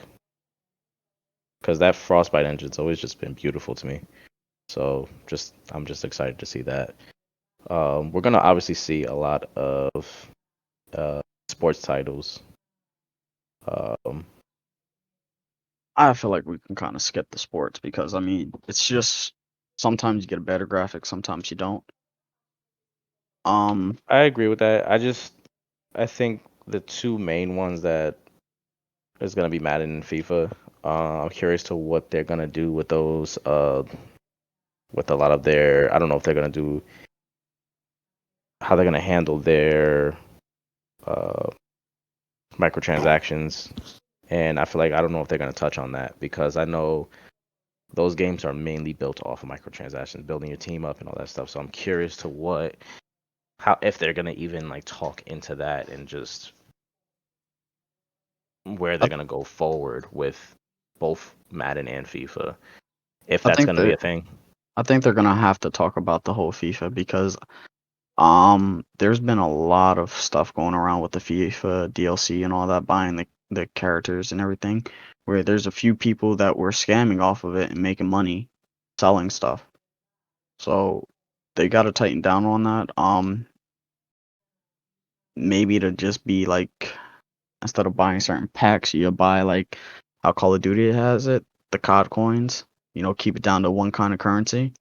Because that Frostbite engine's always just been beautiful to me. So I'm just excited to see that. We're gonna obviously see a lot of sports titles. Um, I feel like we can kind of skip the sports because I mean it's just sometimes you get a better graphic, sometimes you don't. Um, I agree with that. I think the two main ones that is gonna be Madden and FIFA. I'm curious to what they're gonna do with those. With a lot of their, I don't know if they're gonna do how they're gonna handle their uh microtransactions, and I feel like I don't know if they're gonna touch on that because I know those games are mainly built off of microtransactions, building your team up and all that stuff. So I'm curious to what, how, if they're gonna even like talk into that and just where I, they're gonna go forward with both Madden and FIFA, if I that's think gonna be they're a thing. I think they're gonna have to talk about the whole FIFA because there's been a lot of stuff going around with the FIFA DLC and all that, buying the characters and everything, where there's a few people that were scamming off of it and making money selling stuff. So they got to tighten down on that. Maybe to just be like instead of buying certain packs, you buy like how Call of Duty has it, the COD coins. Keep it down to one kind of currency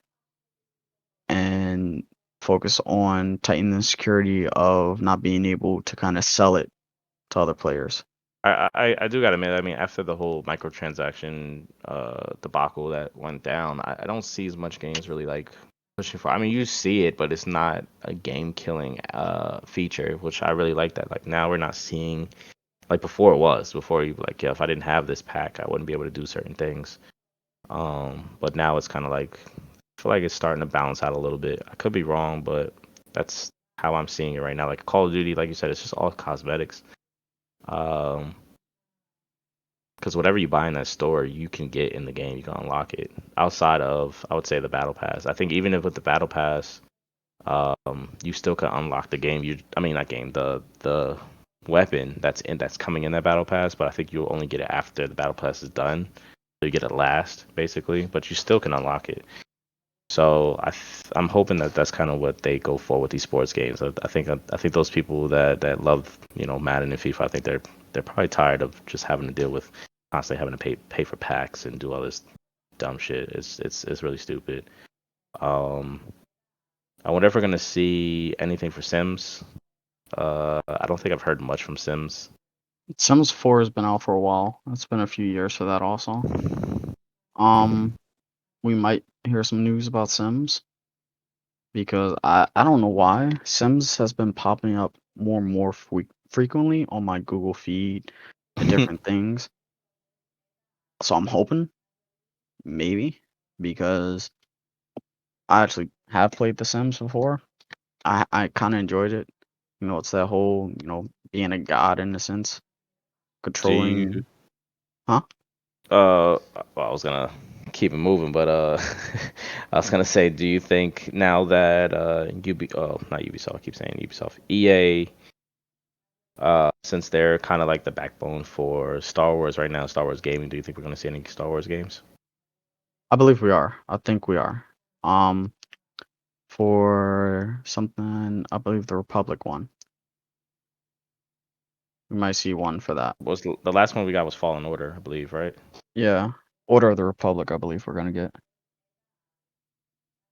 and focus on tightening the security of not being able to kind of sell it to other players. I do gotta admit, I mean, after the whole microtransaction debacle that went down, I don't see as much games really like pushing for. I mean, you see it, but it's not a game killing feature, which I really like that. Like now we're not seeing like before it was. Before you like, yeah, if I didn't have this pack, I wouldn't be able to do certain things. But now it's kind of like I feel like it's starting to balance out a little bit. I could be wrong, but that's how I'm seeing it right now. Like Call of Duty, like you said, it's just all cosmetics. Um, because whatever you buy in that store, you can get in the game. You can unlock it outside of, I would say, the battle pass. I think even if with the battle pass, you still can unlock the game. I mean, not game, the weapon that's coming in that battle pass. But I think you'll only get it after the battle pass is done. So you get it last, basically. But you still can unlock it. So I'm hoping that that's kind of what they go for with these sports games. I think those people that love Madden and FIFA, I think they're probably tired of just having to deal with constantly having to pay for packs and do all this dumb shit. It's really stupid. Um, I wonder if we're gonna see anything for Sims. I don't think I've heard much from Sims. Sims 4 has been out for a while. It's been a few years for that also. Um, we might hear some news about Sims because I don't know why Sims has been popping up more and more frequently on my Google feed and different things. So I'm hoping maybe because I actually have played The Sims before. I kind of enjoyed it. It's that whole, being a god in a sense, Do you? controlling, huh? Well, I was gonna keep it moving, but I was gonna say, do you think now that not Ubisoft, I keep saying Ubisoft, EA, since they're kind of like the backbone for Star Wars right now, Star Wars gaming, do you think we're gonna see any Star Wars games? I believe we are. I think we are. Um, for something, I believe the Republic one. We might see one for that. Was the last one we got was Fallen Order, I believe, right? Yeah. Order of the Republic, I believe we're gonna get.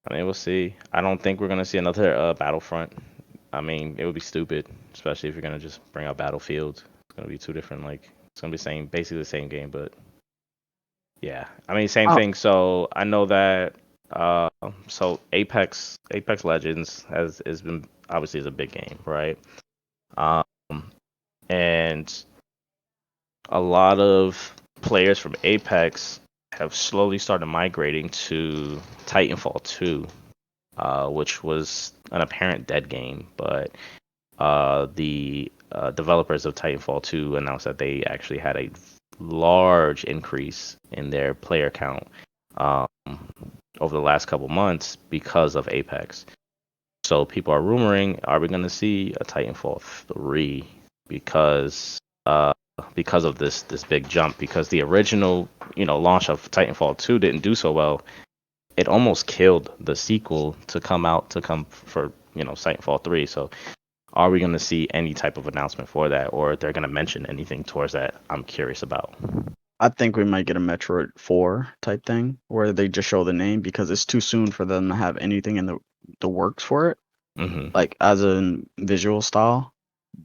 I mean, we'll see. I don't think we're gonna see another Battlefront. I mean, it would be stupid, especially if you're gonna just bring out Battlefield. It's gonna be two different, like it's gonna be same, basically the same game, but yeah. I mean, same Uh, thing. So I know that. So Apex Legends has been obviously is a big game, right? Um, and a lot of players from Apex have slowly started migrating to Titanfall 2, which was an apparent dead game, but the developers of Titanfall 2 announced that they actually had a large increase in their player count um, over the last couple months because of Apex. So people are rumoring, are we going to see a Titanfall 3 because uh, because of this big jump? Because the original launch of Titanfall 2 didn't do so well. It almost killed the sequel to come for Titanfall 3. So are we going to see any type of announcement for that, or they're going to mention anything towards that? I'm curious about. I think we might get a Metroid 4 type thing where they just show the name because it's too soon for them to have anything in the works for it, Hmm. like as a visual style.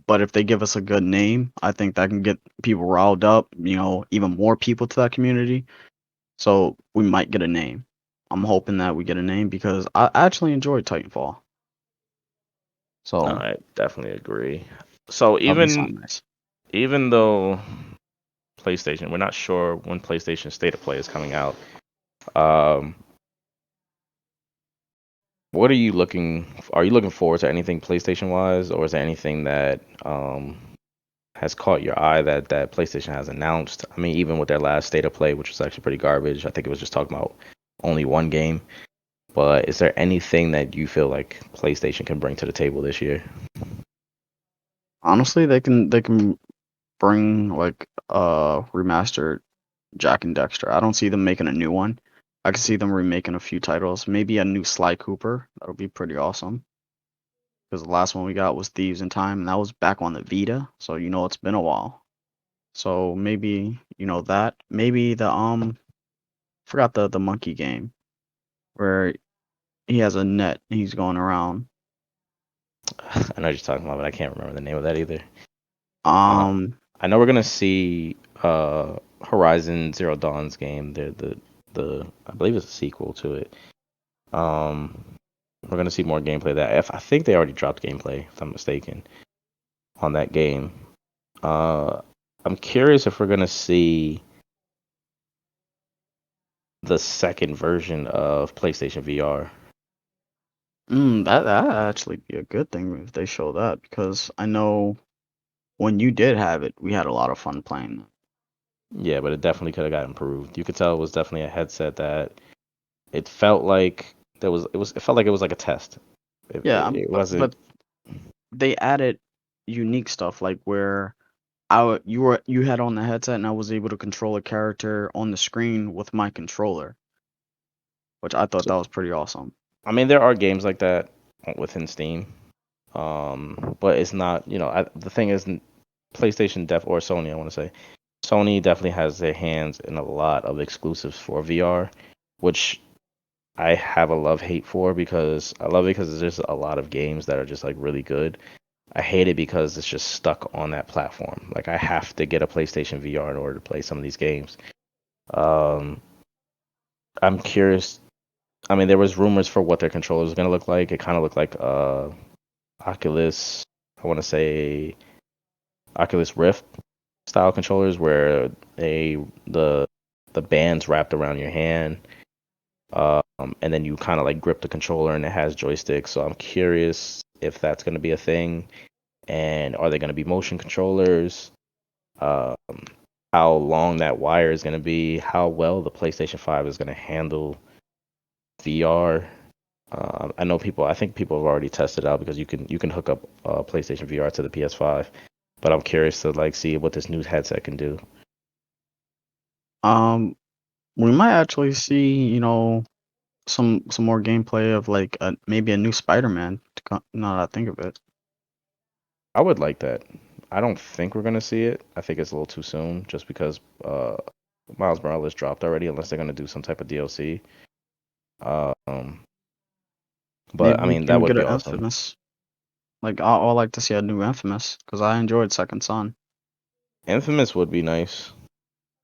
But if they give us a good name, I think that can get people riled up, even more people to that community. So we might get a name. I'm hoping that we get a name because I actually enjoyed Titanfall. So I definitely agree. So that'll be even something nice. even though PlayStation, we're not sure when PlayStation State of Play is coming out. Um, what are you looking? Are you looking forward to anything PlayStation wise, or is there anything that has caught your eye that PlayStation has announced? I mean, even with their last State of Play, which was actually pretty garbage. I think it was just talking about only one game. But is there anything that you feel like PlayStation can bring to the table this year? Honestly, they can bring like remastered Jack and Dexter. I don't see them making a new one. I can see them remaking a few titles. Maybe a new Sly Cooper. That'll be pretty awesome. Because the last one we got was Thieves in Time, and that was back on the Vita. So it's been a while. So maybe that. Maybe the forgot the monkey game where he has a net and he's going around. I know what you're talking about, but I can't remember the name of that either. Uh, Um, I know we're gonna see Horizon Zero Dawn's game. The I believe it's a sequel to it. Um, we're gonna see more gameplay of that. If I think they already dropped gameplay, if I'm mistaken, on that game. Uh, I'm curious if we're gonna see the second version of PlayStation VR. that actually be a good thing if they show that because I know when you did have it, we had a lot of fun playing that. Yeah, but it definitely could have got improved. You could tell it was definitely a headset that it felt like it felt like it was like a test. Yeah, It but wasn't. they added unique stuff like where you had on the headset and I was able to control a character on the screen with my controller, which I thought that was pretty awesome. I mean, there are games like that within Steam, but it's not. The thing is, PlayStation or Sony, I want to say, Sony definitely has their hands in a lot of exclusives for VR, which I have a love hate for because I love it because there's just a lot of games that are just like really good. I hate it because it's just stuck on that platform. Like I have to get a PlayStation VR in order to play some of these games. Um, I'm curious. I mean, there was rumors for what their controller was gonna look like. It kind of looked like Oculus. I want to say Oculus Rift style controllers where the the band's wrapped around your hand, and then you kind of like grip the controller and it has joysticks. So I'm curious if that's gonna be a thing, and are they gonna be motion controllers? Um, how long that wire is gonna be? How well the PlayStation 5 is gonna handle VR. I know people. I think people have already tested out because you can hook up PlayStation VR to the PS5. But I'm curious to like see what this new headset can do. Um, we might actually see, some more gameplay of like maybe a new Spider-Man. Now that I think of it, I would like that. I don't think we're gonna see it. I think it's a little too soon, just because Miles Morales dropped already, unless they're gonna do some type of DLC. Um, but Maybe I we mean that can would get be an awesome. Infamous. Like I like to see a new Infamous because I enjoyed Second Son. Infamous would be nice.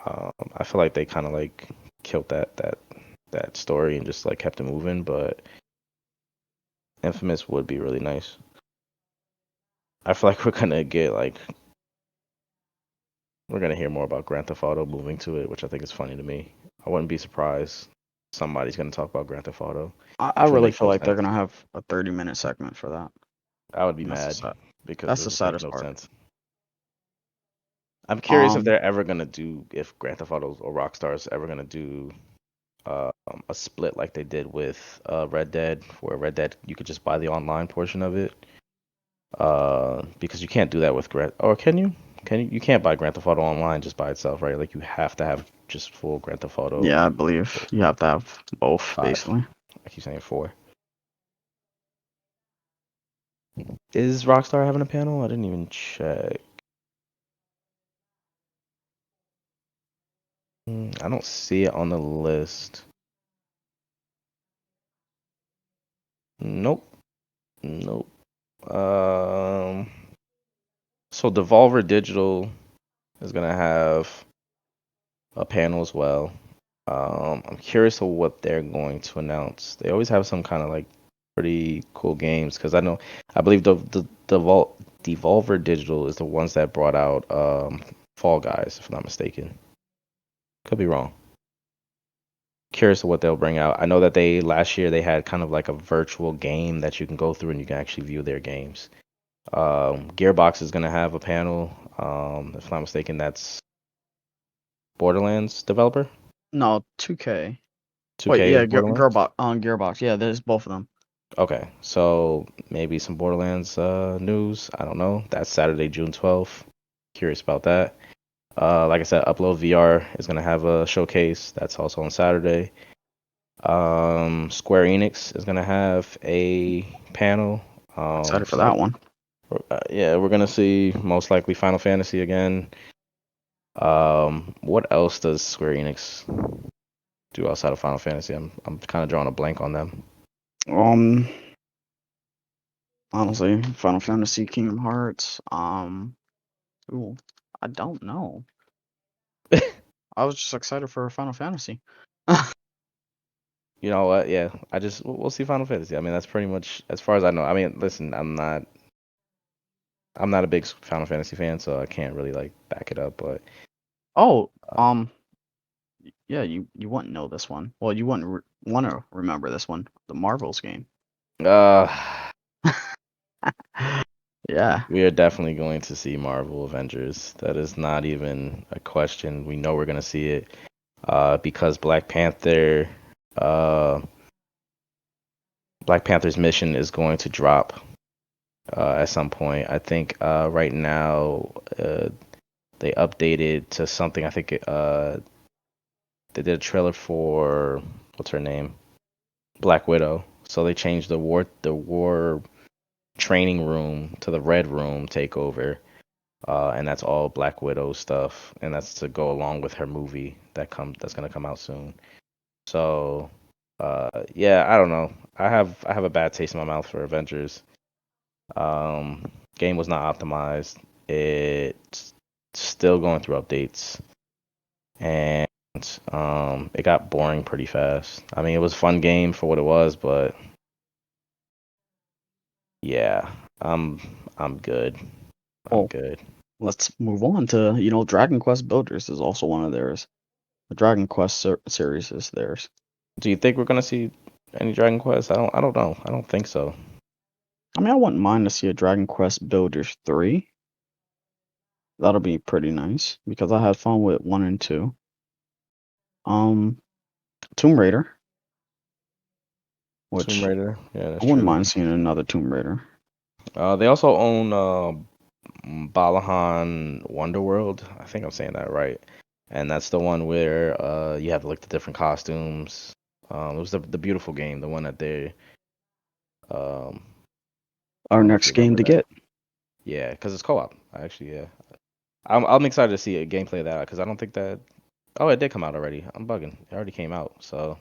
I feel like they kind of like killed that story and just like kept it moving, but Infamous would be really nice. I feel like we're gonna hear more about Grand Theft Auto moving to it, which I think is funny to me. I wouldn't be surprised somebody's gonna talk about Grand Theft Auto, I which would really make feel no like they're sense. gonna have a 30-minute segment for that. I would be And that's the mad sad. because That's it the would make saddest no part. sense. I'm curious if Um, they're ever gonna do if Grand Theft Auto or Rockstar is ever gonna do a split like they did with Red Dead, where Red Dead you could just buy the online portion of it. Because you can't do that with Grand. Or can you? Can you? You can't buy Grand Theft Auto online just by itself, right? Like you have to have just full Grand Theft Auto yeah, I believe you have to have both five. basically. I keep saying four. Is Rockstar having a panel? I didn't even check. I don't see it on the list. Nope. Nope. Um. So Devolver Digital is gonna have a panel as well. I'm curious of what they're going to announce. They always have some kind of like pretty cool games because I believe Devolver Digital is the ones that brought out Fall Guys, if I'm not mistaken. Could be wrong. Curious of what they'll bring out. I know that they last year they had kind of like a virtual game that you can go through and you can actually view their games. Gearbox is gonna have a panel. If I'm not mistaken, that's Borderlands developer. No, 2K. Wait, 2K yeah, is Borderlands. Gearbox. Yeah, there's both of them. Okay, so maybe some Borderlands news. I don't know. That's Saturday, June 12th. Curious about that. Like I said, Upload VR is gonna have a showcase. That's also on Saturday. Square Enix is gonna have a panel. Excited for So that one. yeah, we're gonna see most likely Final Fantasy again. What else does Square Enix do outside of Final Fantasy? I'm kind of drawing a blank on them. Um, Honestly, Final Fantasy, Kingdom Hearts. Ooh, I don't know. I was just excited for Final Fantasy. You know what? Yeah, we'll see Final Fantasy. I mean, that's pretty much as far as I know. I mean, listen, I'm not a big Final Fantasy fan, so I can't really like back it up. But Oh, uh, yeah, you wouldn't know this one. Well, you wouldn't want to remember this one. The Marvels game. uh, Yeah. we are definitely going to see Marvel Avengers. That is not even a question. We know we're gonna see it. Because uh, Black Panther's mission is going to drop at some point. I think right now they updated to something. I think they did a trailer for what's her name, Black Widow. So they changed the war training room to the Red Room takeover, and that's all Black Widow stuff, and that's to go along with her movie that's gonna come out soon. So yeah, I don't know. I have a bad taste in my mouth for Avengers. Game was not optimized. It's still going through updates, and it got boring pretty fast. I mean, it was a fun game for what it was, but yeah, I'm I'm good. I'm Well, good. let's move on to Dragon Quest Builders is also one of theirs. The Dragon Quest series is theirs. Do you think we're gonna see any Dragon Quest? I don't know. I don't think so. I mean, I wouldn't mind to see a Dragon Quest Builders 3. That'll be pretty nice because I had fun with 1 and 2. Um, Tomb Raider, Tomb which Raider, yeah, that's I wouldn't true. mind seeing another Tomb Raider. They also own Balahan Wonderworld. I think I'm saying that right. And that's the one where you have like the different costumes. It was the beautiful game, the one that they um I Our don't know if you next game remember to that. get. Yeah, because it's co-op. Actually, yeah. I'm excited to see a gameplay of that because I don't think that. Oh, it did come out already. I'm bugging. It already came out, so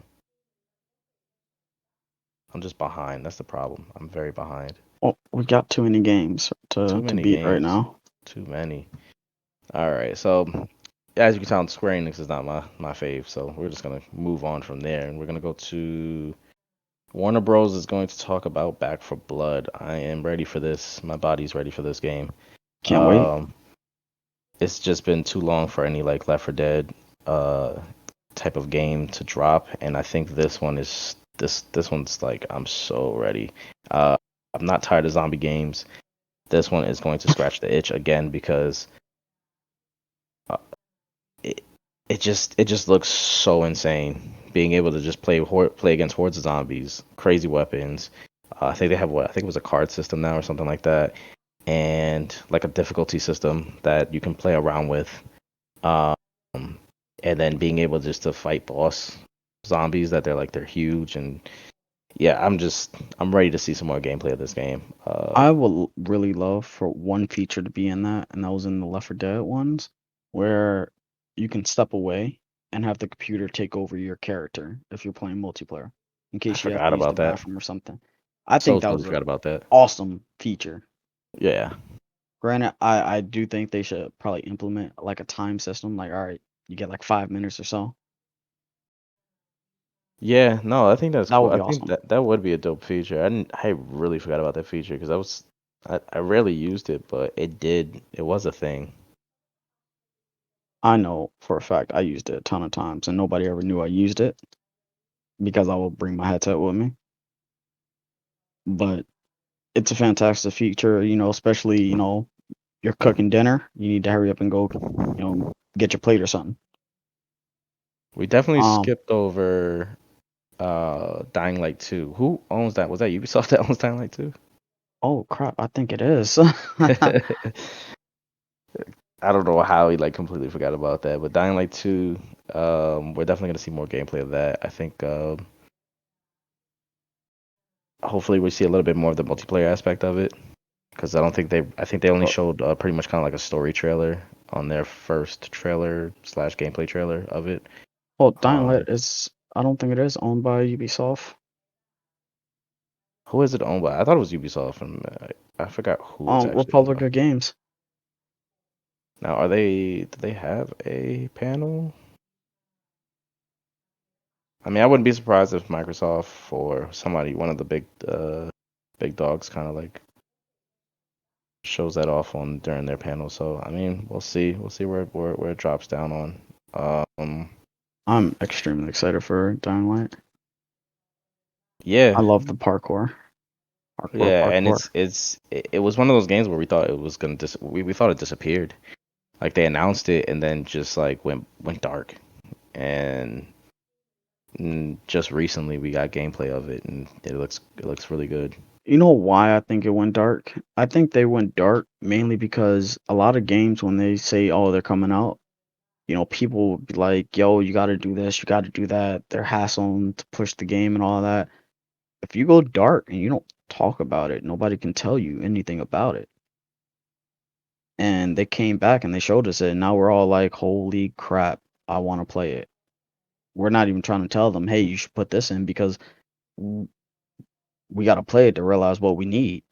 I'm just behind. That's the problem. I'm very behind. Well, we got too many games Too to many beat right games. now. Too many. All right, so as you can tell, Square Enix is not my fave, so we're just gonna move on from there, and we're gonna go to Warner Bros. Is going to talk about Back for Blood. I am ready for this. My body's ready for this game. Can't wait. Um, it's just been too long for any like Left 4 Dead uh type of game to drop, and I think this one's like I'm so ready. Uh, I'm not tired of zombie games. This one is going to scratch the itch again because uh, it it just looks so insane. Being able to just play against hordes of zombies, crazy weapons. I think they have what I think it was a card system now or something like that, and like a difficulty system that you can play around with. Um, and then being able just to fight boss zombies that they're huge and yeah, I'm ready to see some more gameplay of this game. I would really love for one feature to be in that, and that was in the Left 4 Dead ones, where you can step away and have the computer take over your character if you're playing multiplayer, in I case you have forgot to use the about that. bathroom or something. I So think that totally was an forgot about that. awesome feature. Yeah. Granted, I do think they should probably implement like a time system, like all right, you get like 5 minutes or so. Yeah, no, I think that's That cool. would I be think awesome. that would be a dope feature. I really forgot about that feature because I rarely used it, but it was a thing. I know for a fact I used it a ton of times, and nobody ever knew I used it because I would bring my headset with me. But it's a fantastic feature, especially, you're cooking dinner, you need to hurry up and go, get your plate or something. We definitely Um, skipped over Dying Light 2. Who owns that? Was that Ubisoft that owns Dying Light 2? oh crap, I think it is. I don't know how he like completely forgot about that, but Dying Light 2, we're definitely gonna see more gameplay of that. I think hopefully we see a little bit more of the multiplayer aspect of it because I think they only Well, showed pretty much kind of like a story trailer on their first trailer slash gameplay trailer of it. Dying Light Um, is, I don't think it is owned by Ubisoft. who is it owned by? I thought it was Ubisoft, and I forgot who it's actually owned by. Republic of Games. Now, do they have a panel? I mean, I wouldn't be surprised if Microsoft or somebody, one of the big dogs, kind of like shows that off on during their panel. So, I mean, we'll see. We'll see where it drops down on. I'm extremely excited for Dying Light. I Yeah, love the parkour. Parkour, yeah, and parkour. it was one of those games where we thought it was gonna we thought it disappeared. Like they announced it and then just like went dark. And just recently we got gameplay of it and it looks really good. You know why I think it went dark? I think they went dark mainly because a lot of games, when they say, oh, they're coming out, people will be like, yo, you got to do this, you got to do that. They're hassling to push the game and all that. If you go dark and you don't talk about it, nobody can tell you anything about it. And they came back and they showed us it, and now we're all like, holy crap, I want to play it. We're not even trying to tell them, hey, you should put this in because w- we got to play it to realize what we need.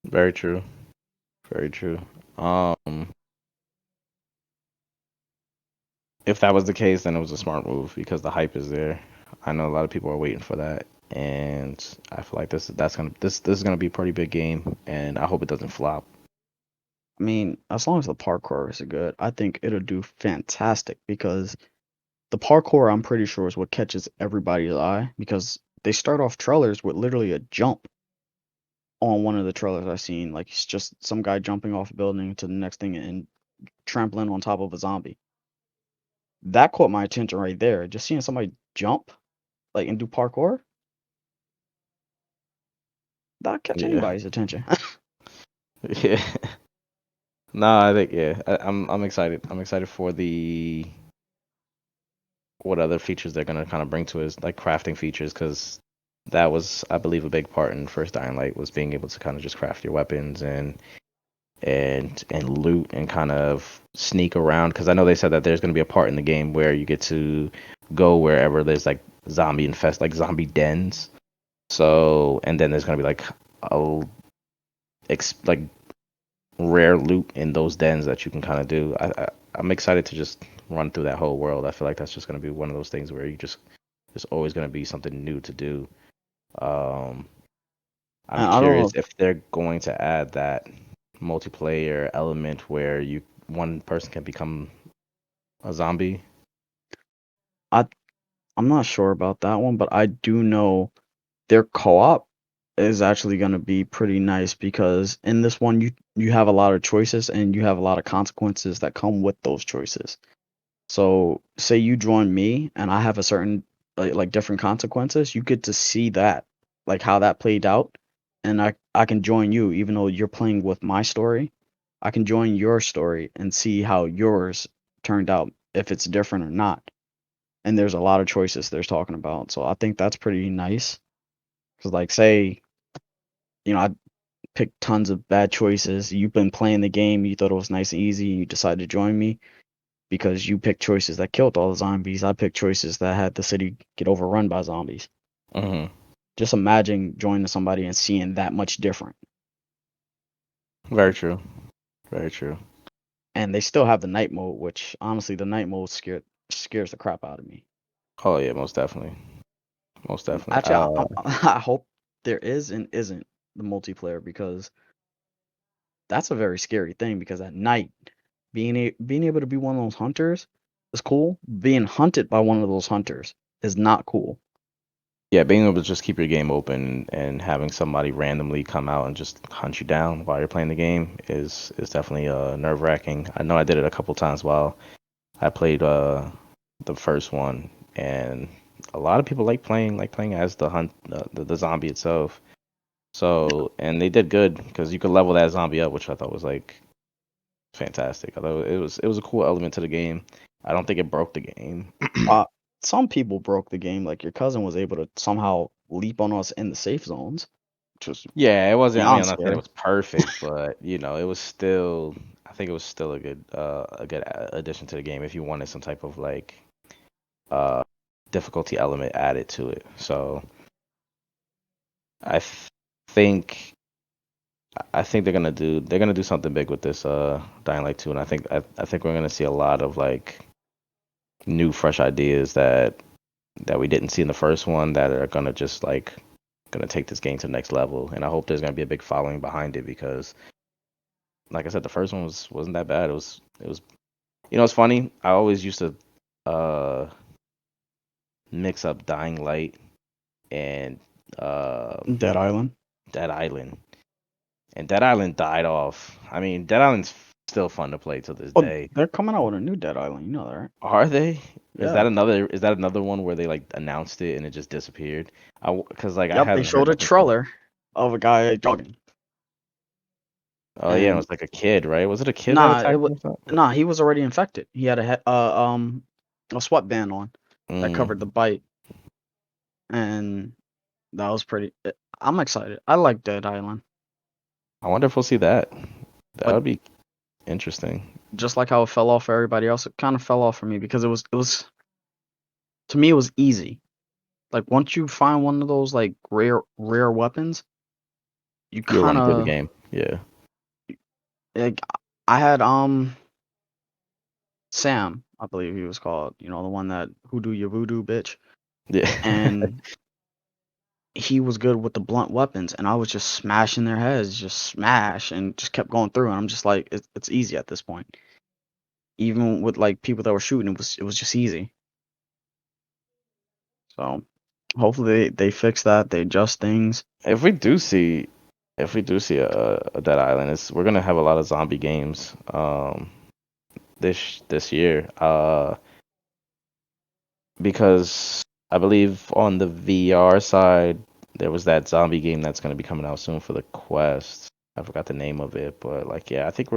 Very true. Very true. Um, if that was the case, then it was a smart move because the hype is there. I know a lot of people are waiting for that, and I feel like this is gonna be a pretty big game, and I hope it doesn't flop. I mean, as long as the parkour is good, I think it'll do fantastic because the parkour, I'm pretty sure, is what catches everybody's eye because they start off trailers with literally a jump on one of the trailers I've seen. Like, it's just some guy jumping off a building to the next thing and trampling on top of a zombie. That caught my attention right there. Just seeing somebody jump, like, and do parkour, that catch Yeah, anybody's attention. yeah. No, I think yeah. I'm excited. I'm excited for the what other features they're gonna kind of bring to us, like crafting features, because that was, I believe, a big part in first Dying Light was being able to kind of just craft your weapons and loot and kind of sneak around. Because I know they said that there's going to be a part in the game where you get to go wherever there's like like zombie dens. So and then there's going to be like a like rare loot in those dens that you can kind of do. I'm excited to just run through that whole world. I feel like that's just going to be one of those things where you just there's always going to be something new to do. Um, I'm And I don't curious know. if they're going to add that multiplayer element where you one person can become a zombie. I I'm not sure about that one, but I do know their co-op is actually going to be pretty nice because in this one you have a lot of choices and you have a lot of consequences that come with those choices. So say you join me and I have a certain like different consequences, you get to see that like how that played out, and I can join you even though you're playing with my story. I can join your story and see how yours turned out if it's different or not. And there's a lot of choices they're talking about. So I think that's pretty nice. Cause like say, I picked tons of bad choices. You've been playing the game, you thought it was nice and easy, you decided to join me because you picked choices that killed all the zombies. I picked choices that had the city get overrun by zombies. Hmm. Just imagine joining somebody and seeing that much different. Very true. Very true. And they still have the night mode, which honestly, the night mode scares the crap out of me. Oh yeah, most definitely. Most definitely. Actually, I hope there is and isn't the multiplayer because that's a very scary thing. Because at night, being able to be one of those hunters is cool. Being hunted by one of those hunters is not cool. Yeah, being able to just keep your game open and having somebody randomly come out and just hunt you down while you're playing the game is definitely nerve wracking. I know I did it a couple times while I played the first one, and a lot of people like playing as the the zombie itself. So and they did good because you could level that zombie up, which I thought was like fantastic. I thought it was a cool element to the game. I don't think it broke the game. Uh, some people broke the game. Like your cousin was able to somehow leap on us in the safe zones, which was Yeah, it wasn't. I mean, beyond I'm not saying it scary. was perfect, but it was still. I think it was still a good addition to the game if you wanted some type of like uh difficulty element added to it. So I think I think they're gonna do something big with this Dying Light 2, and I think we're gonna see a lot of like new fresh ideas that we didn't see in the first one that are gonna just like gonna take this game to the next level. And I hope there's gonna be a big following behind it because like I said, the first one wasn't that bad. It was it's funny. I always used to uh mix up Dying Light and Dead Island. Dead Island. And Dead Island died off. I mean, Dead Island's still fun to play to this Oh, day. they're coming out with a new Dead Island. You know that, right? Are they? Yeah. Is that another one where they like announced it and it just disappeared? Because like I Yep. They haven't heard showed a nothing from. trailer of a guy jogging, Oh yeah, it and was like a kid, right? Was it a kid that nah, attacked him or something? nah, he was already infected. He had a sweatband on that covered the Mm, bite, and that was pretty. I'm excited. I like Dead Island, I wonder if we'll see that. That but would be interesting. just like how it fell off for everybody else, it kind of fell off for me because it was to me it was easy. Like once you find one of those like rare weapons, you You're kind running through the of game. Yeah. like I had Sam, I believe he was called, the one that who do your voodoo bitch, Yeah. and he was good with the blunt weapons, and I was just smashing their heads, just smash, and just kept going through, and I'm just like, it's easy at this point. Even with like people that were shooting, it was just easy. So hopefully they fix that, they adjust things. If we do see, if we do see a Dead Island, we're gonna have a lot of zombie games this year. Because I believe on the VR side there was that zombie game that's gonna be coming out soon for the Quest. I forgot the name of it, but like yeah, I think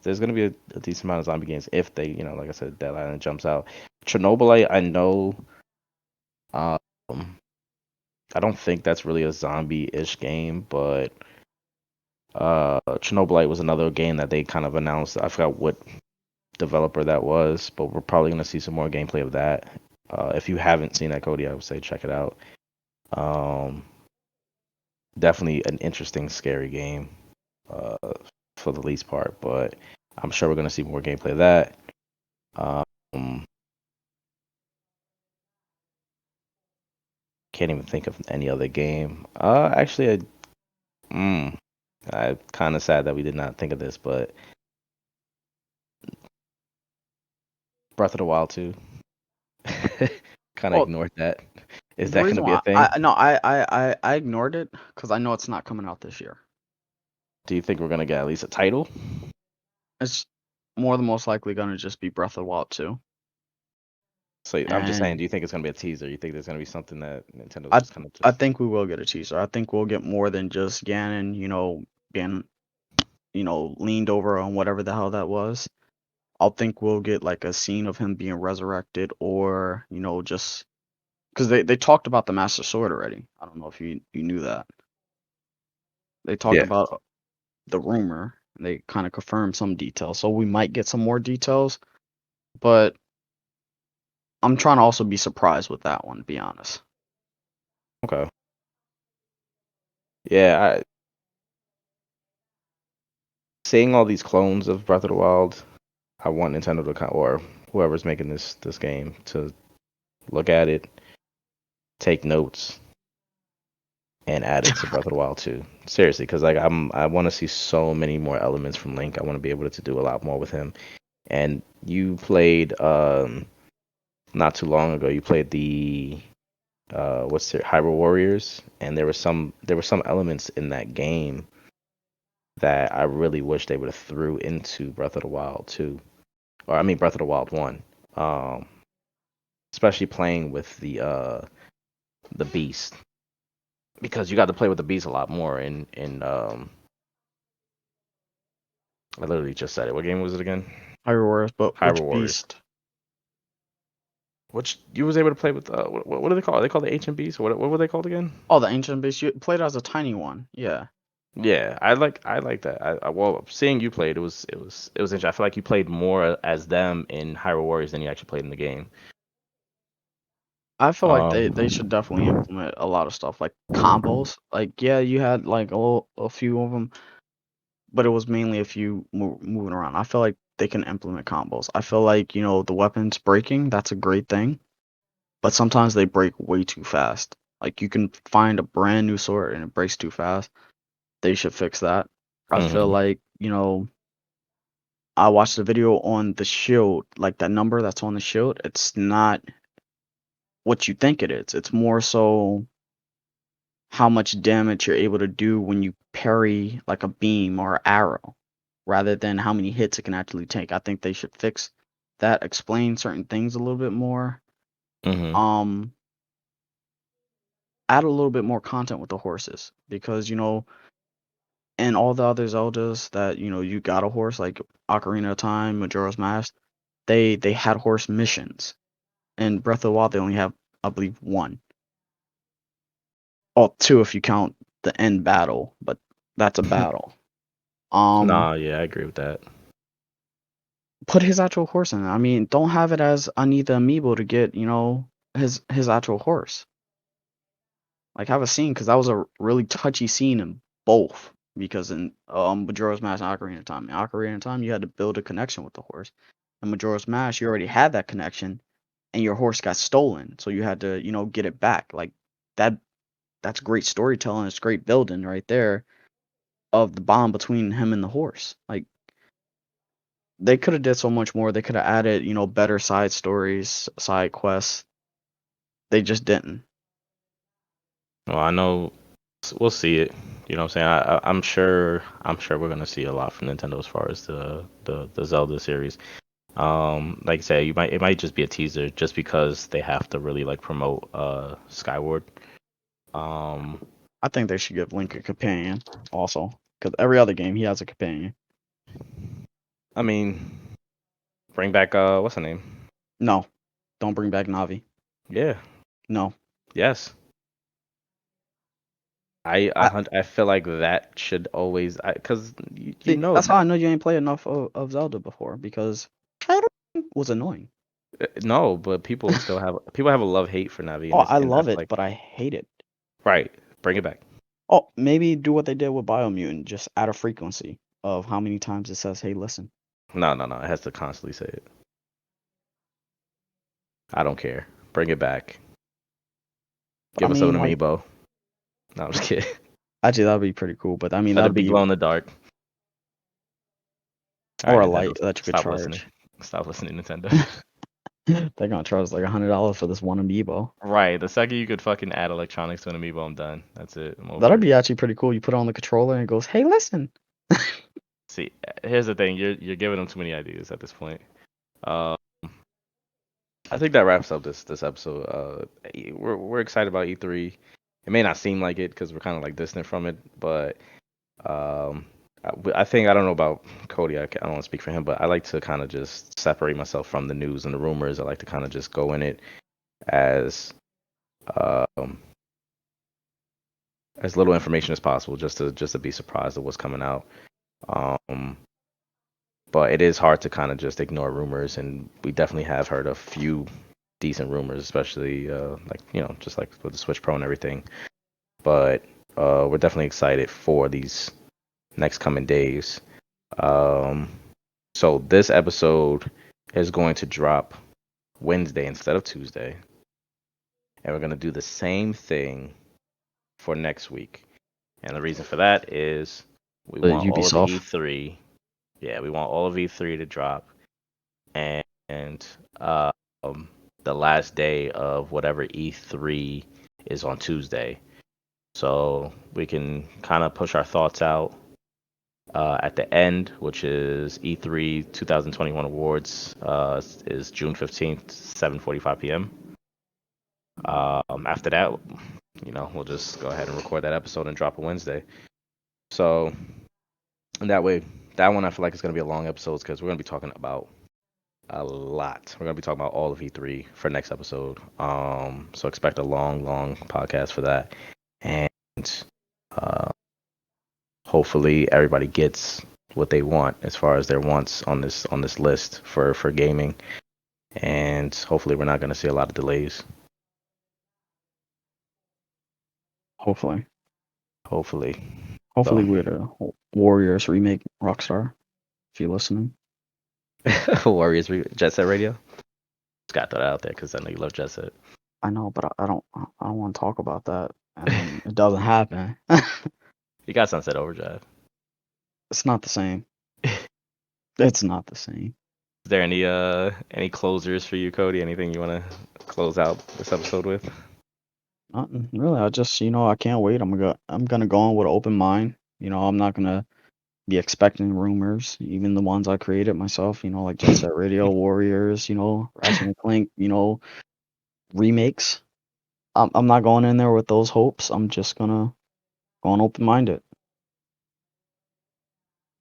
there's gonna be a decent amount of zombie games if they like I said, Dead Island jumps out. Chernobyl, I know. Um, I don't think that's really a zombie-ish game, but Chernobyl was another game that they kind of announced. I forgot what developer that was, but we're probably gonna see some more gameplay of that. If you haven't seen that, Cody, I would say check it out. Um, Definitely an interesting, scary game, uh, for the least part, but I'm sure we're gonna see more gameplay of that. Um, can't even think of any other game. Actually, I'm kind of sad that we did not think of this, but Breath of the Wild 2. Kind of Well, ignored that. Is the that going to reason be a why thing? I ignored it because I know it's not coming out this year. Do you think we're going to get at least a title? It's more than most likely gonna just be Breath of the Wild 2. So I'm just saying, And do you think it's going to be a teaser? You think there's going to be something that Nintendo's I just kind of I just. think we will get a teaser. I think we'll get more than just Ganon, being, leaned over on whatever the hell that was. I'll think we'll get like a scene of him being resurrected, or just because they talked about the Master Sword already. I don't know if you knew that. They talked Yeah. about the rumor, and they kind of confirmed some details. So we might get some more details, but I'm trying to also be surprised with that one, to be honest. Okay. Yeah. Seeing all these clones of Breath of the Wild, I want Nintendo to or whoever's making this game to look at it, take notes, and add it to Breath of the Wild too. Seriously, because like I want to see so many more elements from Link. I want to be able to do a lot more with him. And you played not too long ago. You played the what's it, Hyrule Warriors, and there were some elements in that game that I really wish they would have threw into Breath of the Wild too, or I mean Breath of the Wild one. Um, Especially playing with the beast, because you got to play with the beast a lot more in. I literally just said it. What game was it again? Hyrule Warriors, but Hyrule which Warriors. beast? Which you was able to play with. What do they call? Are they called the Ancient Beast? What were they called again? Oh, the ancient beast. You played as a tiny one. Yeah. Yeah, I like that. Well, seeing you played, it was interesting. I feel like you played more as them in Hyrule Warriors than you actually played in the game. I feel like they should Um, definitely implement a lot of stuff like combos. Like, yeah, you had like a few of them, but it was mainly a few moving around. I feel like they can implement combos. I feel like, the weapons breaking, that's a great thing, but sometimes they break way too fast. Like, you can find a brand new sword and it breaks too fast. They should fix that. I feel mhm, like, I watched a video on the shield, like that number that's on the shield. It's not what you think it is. It's more so how much damage you're able to do when you parry like a beam or arrow, rather than how many hits it can actually take. I think they should fix that, explain certain things a little bit more. mhm. Um, Add a little bit more content with the horses, because and all the other Zeldas that you got a horse, like Ocarina of Time, Majora's Mask, they had horse missions. In Breath of the Wild, they only have, I believe, one. Oh, two if you count the end battle, but that's a battle. Um, Nah, yeah, I agree with that. put his actual horse in it. I mean, don't have it as I need the amiibo to get, his actual horse. Like, have a scene, because that was a really touchy scene in both. Because in Majora's Mask and Ocarina of Time, you had to build a connection with the horse. In Majora's Mask, you already had that connection, and your horse got stolen, so you had to, get it back. Like that. That's great storytelling. It's great building right there of the bond between him and the horse. Like, they could have did so much more. They could have added, better side stories, side quests. They just didn't. Well, I know we'll see it. You know what I'm saying? I'm sure we're gonna see a lot from Nintendo as far as the Zelda series. Like I said, it might just be a teaser just because they have to really like promote Skyward. Um, I think they should give Link a companion also, because every other game he has a companion. I mean, bring back what's her name? No, don't bring back Navi. Yeah, No, yes. I I feel like that should always, because you see. know That's how that. I know you ain't played enough of Zelda before because was annoying. No, but people have a love hate for Navi, Oh, I and I love feel it, like but I hate it. right, bring it back. Oh, maybe do what they did with Biomutant, just add a frequency of how many times it says, "Hey, listen." No, no, no. It has to constantly say it. I don't care. Bring it back. I Give us an mean, like, amiibo. No, I'm just kidding. actually, that'd be pretty cool. But I mean, Let it that'd be be glow in the dark. All right, or a Nintendo, light that you could stop listening. charge. Stop listening, Nintendo. They're gonna charge like $100 for this one amiibo. Right. The second you could fucking add electronics to an amiibo, I'm done. That's it. I'm over That'd it. be actually pretty cool. You put it on the controller and it goes, "Hey, listen." See, here's the thing. You're giving them too many ideas at this point. Uh, I think that wraps up this episode. We're excited about E3. It may not seem like it because we're kind of like distant from it, but um, I think I don't know about Cody. I don't want to speak for him, but I like to kind of just separate myself from the news and the rumors. I like to kind of just go in it as um, as little information as possible, just to be surprised at what's coming out. Um, but it is hard to kind of just ignore rumors, and we definitely have heard a few decent rumors, especially like just like with the Switch Pro and everything. But we're definitely excited for these next coming days. Um, so this episode is going to drop Wednesday instead of Tuesday, and we're gonna do the same thing for next week. And the reason for that is we The want all of Ubisoft. E3. Yeah, we want all of E3 to drop, and um, the last day of whatever E3 is on Tuesday. So we can kind of push our thoughts out at the end, which is E3 2021 awards, is June 15th, 7:45 p.m. After that, we'll just go ahead and record that episode and drop it Wednesday. So and that way, that one I feel like it's going to be a long episode because we're going to be talking about a lot. We're going to be talking about all of E3 for next episode. So expect a long, long podcast for that. And uh, hopefully everybody gets what they want as far as their wants on this list for gaming. And hopefully we're not going to see a lot of delays. Hopefully, Hopefully. hopefully So we're the Warriors remake Rockstar. If you're listening, Warriors Jet Set Radio. Just got that out there because I know you love Jet Set. I know, but I don't want to talk about that, and then it doesn't happen. You got Sunset Overdrive. It's not the same. It's not the same. Is there any closers for you, Cody? Anything you want to close out this episode with? Nothing really. I just, I can't wait. I'm gonna go on with an open mind. I'm not gonna be expecting rumors, even the ones I created myself. Like Jet Set Radio, Warriors. Ratchet and Clank. Remakes. I'm not going in there with those hopes. I'm just gonna go on open minded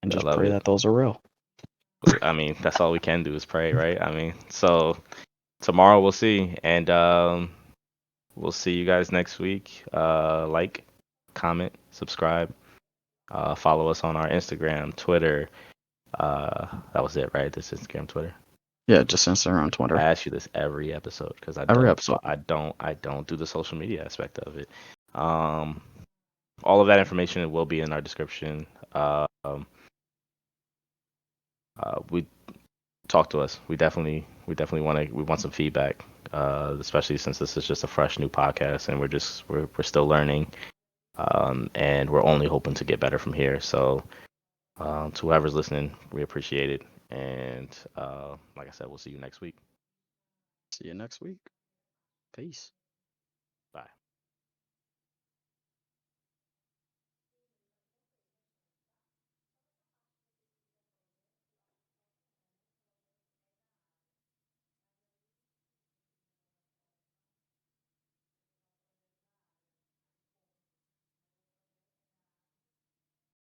and I just love pray it. that those are real. I mean, that's all we can do is pray, right? I mean, so tomorrow we'll see, and we'll see you guys next week. Like, comment, subscribe, follow us on our Instagram, Twitter. That was it, right? This Instagram, Twitter. Yeah, just Instagram on I Twitter. ask you this every episode because Every episode. I don't do the social media aspect of it. Um, all of that information will be in our description. We talk to us. We definitely we want some feedback, especially since this is just a fresh new podcast and we're still learning, and we're only hoping to get better from here. So to whoever's listening, we appreciate it, and like I said, we'll see you next week. See you next week. Peace.